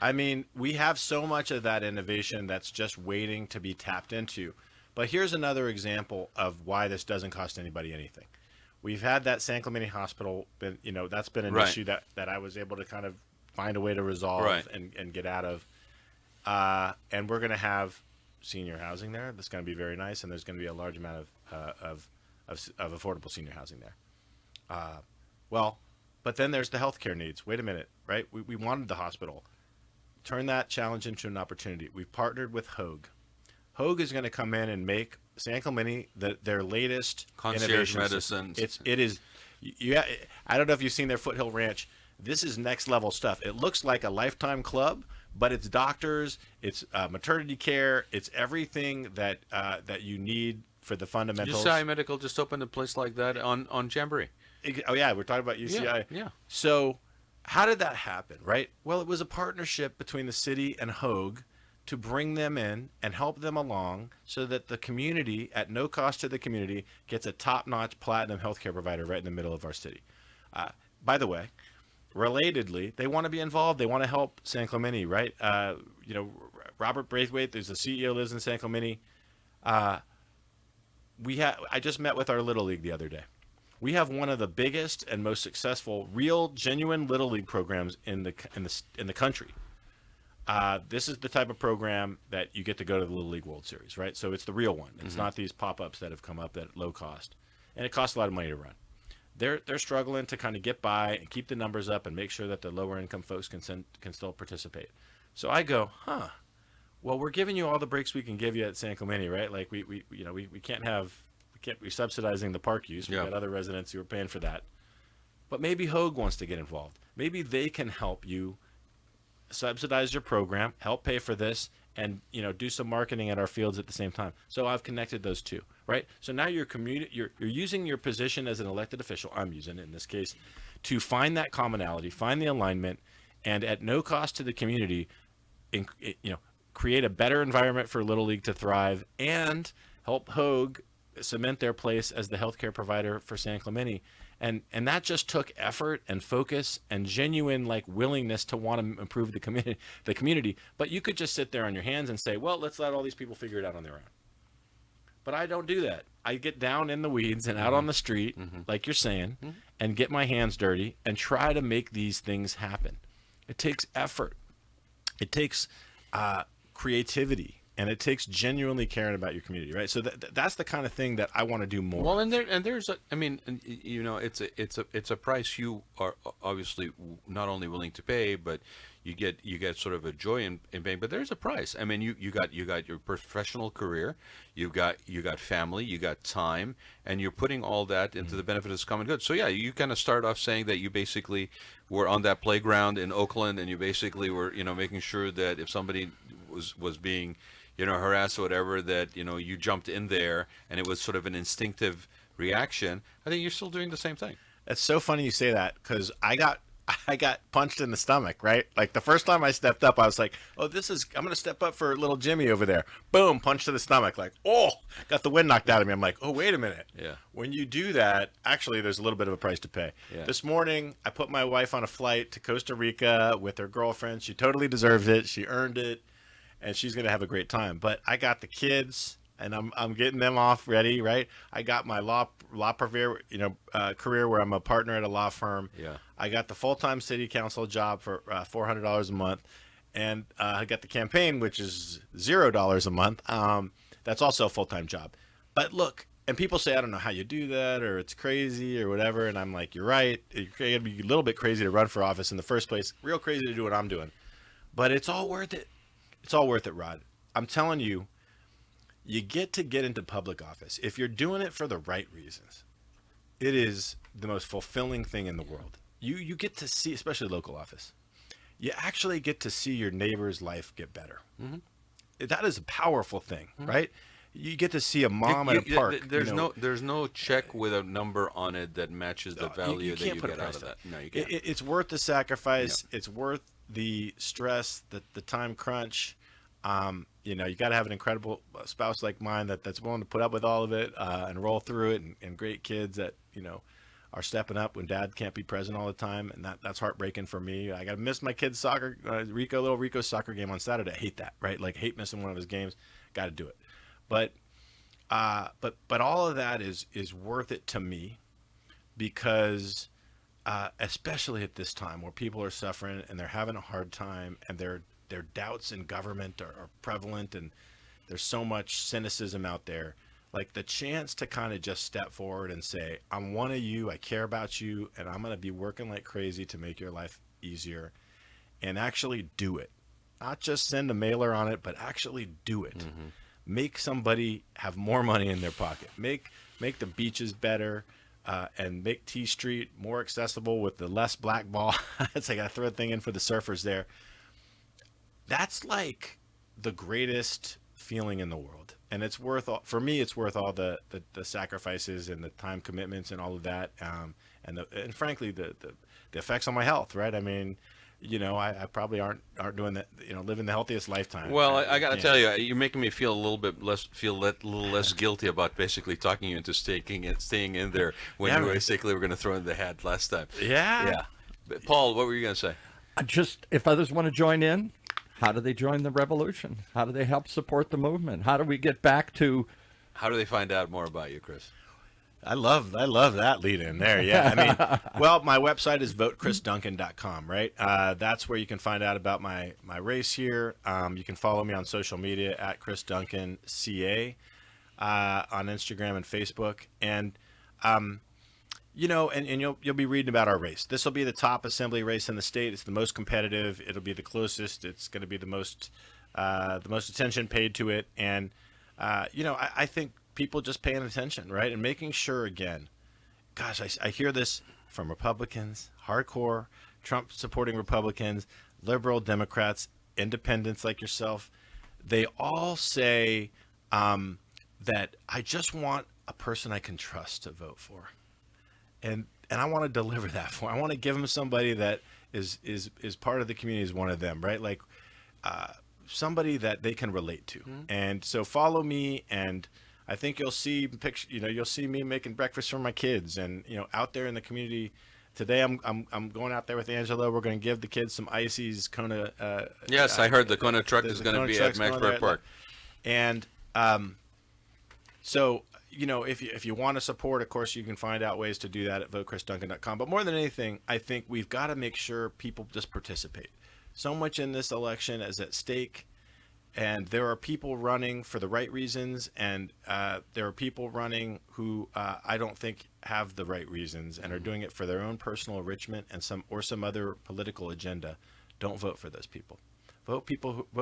I mean, we have so much of that innovation that's just waiting to be tapped into. But here's another example of why this doesn't cost anybody anything. We've had that San Clemente Hospital, that's been an issue that I was able to kind of find a way to resolve and get out of. And we're going to have senior housing there. That's going to be very nice, and there's going to be a large amount of affordable senior housing there. But then there's the healthcare needs. Wait a minute, right? We wanted the hospital. Turn that challenge into an opportunity. We've partnered with Hoag. Hoag is going to come in and make San Clemente their latest concierge medicine. It is. Yeah, I don't know if you've seen their Foothill Ranch. This is next level stuff. It looks like a Lifetime Club, but it's doctors, it's maternity care, it's everything that you need for the fundamentals. UCI Medical just opened a place like that on Jamboree. Oh yeah, we're talking about UCI. Yeah. So how did that happen, right? Well, it was a partnership between the city and Hoag to bring them in and help them along so that the community, at no cost to the community, gets a top-notch platinum healthcare provider right in the middle of our city. By the way, relatedly, they want to be involved. They want to help San Clemente, right? Robert Braithwaite, there's a CEO lives in San Clemente. I just met with our Little League the other day. We have one of the biggest and most successful, real, genuine Little League programs in the country. This is the type of program that you get to go to the Little League World Series, right? So it's the real one. It's not these pop-ups that have come up at low cost, and it costs a lot of money to run. They're struggling to kind of get by and keep the numbers up and make sure that the lower income folks can still participate. So I go, well, we're giving you all the breaks we can give you at San Clemente, right? Like we can't be subsidizing the park use. We've got other residents who are paying for that. But maybe Hoag wants to get involved. Maybe they can help you subsidize your program, help pay for this, and do some marketing at our fields at the same time. So I've connected those two, right? So now you're using your position as an elected official, I'm using it in this case, to find that commonality, find the alignment, and at no cost to the community, create a better environment for Little League to thrive and help Hoag cement their place as the healthcare provider for San Clemente. And that just took effort and focus and genuine willingness to want to improve the community. But you could just sit there on your hands and say, well, let's let all these people figure it out on their own. But I don't do that. I get down in the weeds and out on the street, like you're saying, and get my hands dirty and try to make these things happen. It takes effort. It takes creativity. And it takes genuinely caring about your community, right? So that's the kind of thing that I want to do more. Well, there's it's a price you are obviously not only willing to pay, but you get sort of a joy in paying. But there's a price. I mean, you got your professional career, you got family, you got time, and you're putting all that into the benefit of this common good. So yeah, you kind of start off saying that you basically were on that playground in Oakland, and you basically were making sure that if somebody was being harassed or whatever, that you jumped in there, and it was sort of an instinctive reaction. I think you're still doing the same thing. It's so funny you say that, because I got punched in the stomach, right? Like the first time I stepped up, I was like, oh, I'm going to step up for little Jimmy over there. Boom, punch to the stomach. Like, got the wind knocked out of me. I'm like, oh, wait a minute. Yeah. When you do that, actually, there's a little bit of a price to pay. Yeah. This morning, I put my wife on a flight to Costa Rica with her girlfriend. She totally deserves it. She earned it. And she's going to have a great time. But I got the kids, and I'm getting them off ready, right? I got my law career where I'm a partner at a law firm. Yeah. I got the full-time city council job for $400 a month, and I got the campaign, which is $0 a month. That's also a full-time job. But look, and people say, I don't know how you do that, or it's crazy, or whatever. And I'm like, you're right. It'd be a little bit crazy to run for office in the first place. Real crazy to do what I'm doing. But it's all worth it. It's all worth it, Rod. I'm telling you, you get into public office. If you're doing it for the right reasons, it is the most fulfilling thing in the world. You get to see, especially local office, you actually get to see your neighbor's life get better. That is a powerful thing, right? You get to see a mom at a park. There's no check with a number on it that matches the value that you get out of that. No, you can't. It's worth the sacrifice. It's worth the stress, the time crunch. You got to have an incredible spouse like mine that's willing to put up with all of it and roll through it, and great kids that are stepping up when dad can't be present all the time, and that's heartbreaking for me. I got to miss my kid's soccer, Rico's soccer game on Saturday. I hate that, right? Like hate missing one of his games. Got to do it. But But all of that is worth it to me because especially at this time where people are suffering and they're having a hard time and their doubts in government are prevalent and there's so much cynicism out there, like the chance to kind of just step forward and say, I'm one of you, I care about you, and I'm going to be working like crazy to make your life easier, and actually do it. Not just send a mailer on it, but actually do it. Mm-hmm. Make somebody have more money in their pocket. Make the beaches better, and make T Street more accessible with the less black ball. It's like I throw a thing in for the surfers there. That's like the greatest feeling in the world, and it's worth all, for me. It's worth all the sacrifices and the time commitments and all of that, and frankly the effects on my health. Right? I mean, I probably aren't doing that. Living the healthiest lifetime. Well, I got to tell you, you're making me feel a little less guilty about basically talking you into staying in there when you basically were going to throw in the hat last time. Yeah. But Paul, what were you going to say? Just if others want to join in, how do they join the revolution? How do they help support the movement? How do we get back to? How do they find out more about you, Chris? I love that lead in there. Yeah. I mean, well, my website is votechrisduncan.com, right? That's where you can find out about my race here. You can follow me on social media at Chris Duncan CA on Instagram and Facebook. And, and you'll be reading about our race. This will be the top assembly race in the state. It's the most competitive. It'll be the closest. It's going to be the most attention paid to it. And, I think people just paying attention, right? And making sure, again, gosh, I hear this from Republicans, hardcore Trump supporting Republicans, liberal Democrats, independents like yourself. They all say that I just want a person I can trust to vote for. And I want to deliver that for. I want to give them somebody that is part of the community, is one of them, right? Like somebody that they can relate to. Mm-hmm. And so follow me, and I think you'll see you'll see me making breakfast for my kids, and out there in the community. Today I'm going out there with Angela. We're going to give the kids some Icy's Kona. Yes, I heard the Kona truck is going to be at Maxburg Park. And so if you want to support, of course, you can find out ways to do that at votechrisduncan.com. But more than anything, I think we've got to make sure people just participate. So much in this election is at stake. And there are people running for the right reasons, and there are people running who I don't think have the right reasons and are doing it for their own personal enrichment and some other political agenda. Don't vote for those people. Vote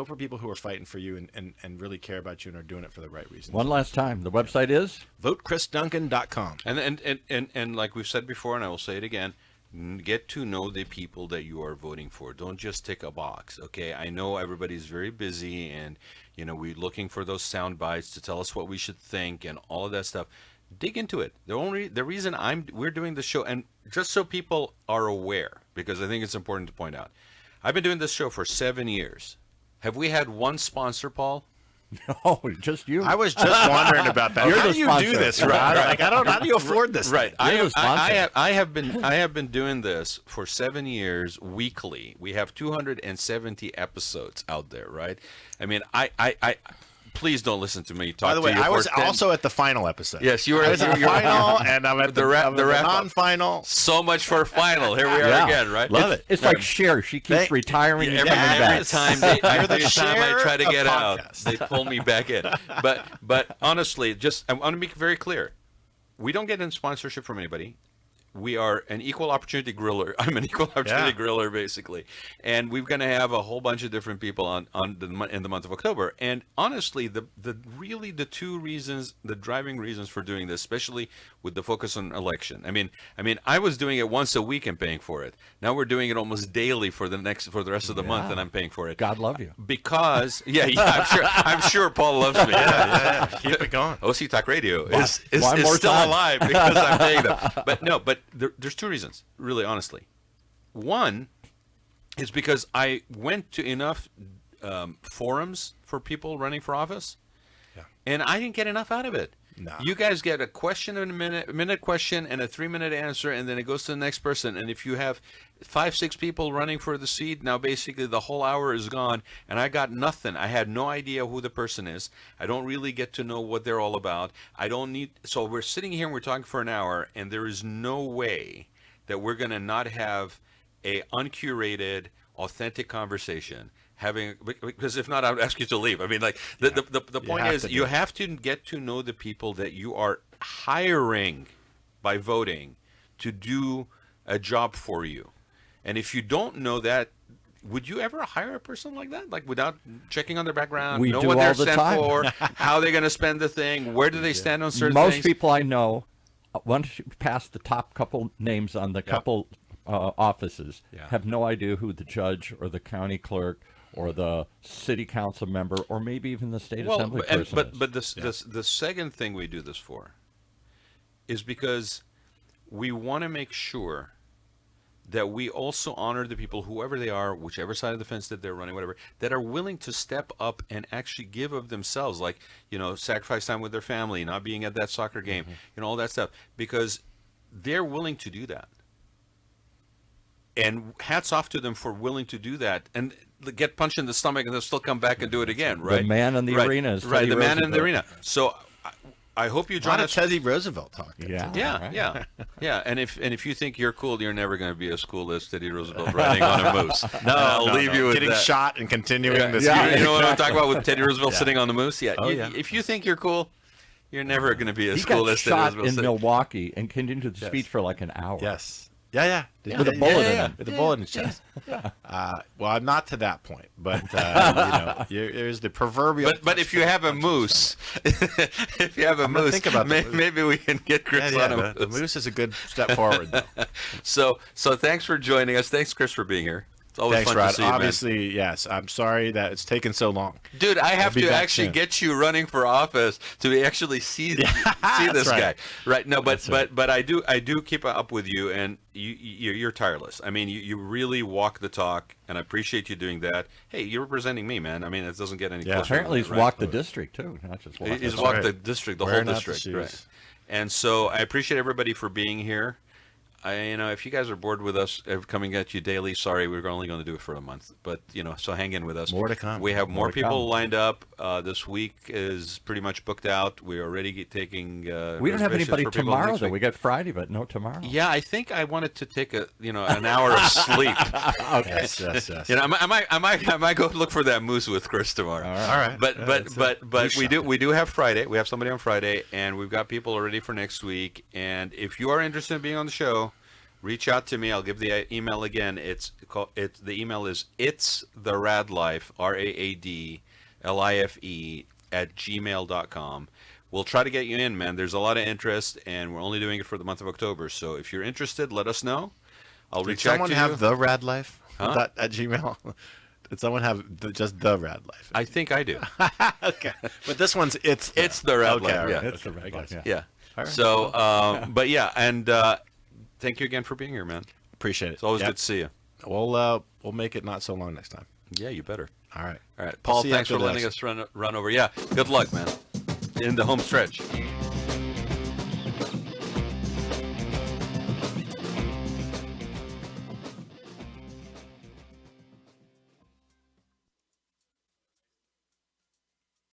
for people who are fighting for you and really care about you and are doing it for the right reasons. One last time, the website is votechrisduncan.com. And like we've said before, and I will say it again. Get to know the people that you are voting for. Don't just tick a box, okay? I know everybody's very busy, and we're looking for those sound bites to tell us what we should think and all of that stuff. Dig into it. The reason we're doing this show, and just so people are aware, because I think it's important to point out, I've been doing this show for 7 years. Have we had one sponsor, Paul? No, just you. I was just wondering about that. How do you do this, Rod? Like, how do you afford this? Right. I have been doing this for 7 years weekly. We have 270 episodes out there, right? I mean, I please don't listen to me talk. By the way, I was also at the final episode. Yes, you were at the final, and I'm at the non-final. So much for final. Here we are again, right? Love it. It's like Cher. She keeps retiring. Every time I try to get out, they pull me back in. But honestly, I want to make it very clear. We don't get any sponsorship from anybody. We are an equal opportunity griller. I'm an equal opportunity griller, basically. And we're going to have a whole bunch of different people in the month of October. And honestly, the driving reasons for doing this, especially with the focus on election. I mean, I was doing it once a week and paying for it. Now we're doing it almost daily for the rest of the month, and I'm paying for it. God love you. Because I'm sure Paul loves me. Yeah. Keep it going. OC Talk Radio is still alive because I'm paying them. But there's two reasons, really, honestly. One is because I went to enough forums for people running for office, and I didn't get enough out of it. No. You guys get a question in a minute question and a 3-minute answer, and then it goes to the next person. And if you have 5, 6 people running for the seat, now basically the whole hour is gone, and I got nothing. I had no idea who the person is. I don't really get to know what they're all about. So we're sitting here and we're talking for an hour, and there is no way that we're going to not have a uncurated, authentic conversation. Because if not, I would ask you to leave. I mean, like the point is, you have to get to know the people that you are hiring by voting to do a job for you. And if you don't know that, would you ever hire a person like that, like without checking on their background, We know do what all they're the sent time. for, how they're going to spend the thing, where do they stand on certain Most things? people I know, once you pass the top couple names on the couple offices, have no idea who the judge or the county clerk or the city council member or maybe even the state assembly person is. But the second thing we do this for is because we want to make sure that we also honor the people, whoever they are, whichever side of the fence that they're running, whatever, that are willing to step up and actually give of themselves, like, sacrifice time with their family, not being at that soccer game, all that stuff, because they're willing to do that. And hats off to them for willing to do that and get punched in the stomach and they'll still come back and do it again, right? The man in the arena is right. Teddy The man in the Roosevelt. arena. So I hope you join us. Teddy Roosevelt talking. Yeah. And if you think you're cool, you're never going to be as cool as Teddy Roosevelt riding on a moose. I'll leave you with getting that. shot and continuing this. You know what I'm talking about with Teddy Roosevelt sitting on the moose? Yeah. If you think you're cool, you're never going to be as He cool got as Teddy shot Roosevelt. in Milwaukee and continued the speech for like an hour. Yes. Yeah. With a bullet in it. With a bullet in his chest. Well, I'm not to that point, but there's the proverbial. But if you have a moose, if you have a moose, think about the moose. maybe we can get Chris on a moose. The moose is a good step forward, though. So thanks for joining us. Thanks, Chris, for being here. It's always Thanks, fun Rod. to see you, man. Obviously, yes. I'm sorry that it's taken so long. Dude, I have be to back actually soon. get you running for office to actually see this That's guy. right. Right? No, but That's right. but I do keep up with you, and you're tireless. I mean, you really walk the talk, and I appreciate you doing that. Hey, you're representing me, man. I mean, it doesn't get any closer. Apparently than he's that, right? walked the district too, not just walked. He's the walked right. the district, the Wearing whole out the district, shoes. right? And so I appreciate everybody for being here. If you guys are bored with us coming at you daily, sorry, we're only going to do it for a month. But so hang in with us. More to come. We have more to people come. lined up. This week is pretty much booked out. We're already taking. We don't have reservations anybody for people tomorrow next though. week. We got Friday, but no tomorrow. Yeah, I think I wanted to take an hour of sleep. Yes. I might go look for that moose with Chris tomorrow. All right. But we do have Friday. We have somebody on Friday, and we've got people already for next week. And if you are interested in being on the show, reach out to me. I'll give the email again. The email is itstheradlife, RAADLIFE @gmail.com. We'll try to get you in, man. There's a lot of interest, and we're only doing it for the month of October. So if you're interested, let us know. I'll Did reach out someone to have you. the Rad Life Huh? at Gmail? Did someone have just the Rad Life? I think I do. Okay, but this one's it's the Rad okay, Life. all right. Yeah. That's the right guy. Yeah. All right. So, but yeah, and thank you again for being here, man. Appreciate it. It's always Yep. good to see you. We'll make it not so long next time. Yeah, you better. All right. All right, Paul. see you Thanks after for letting this. us run over. Yeah, good luck, man. In the home stretch.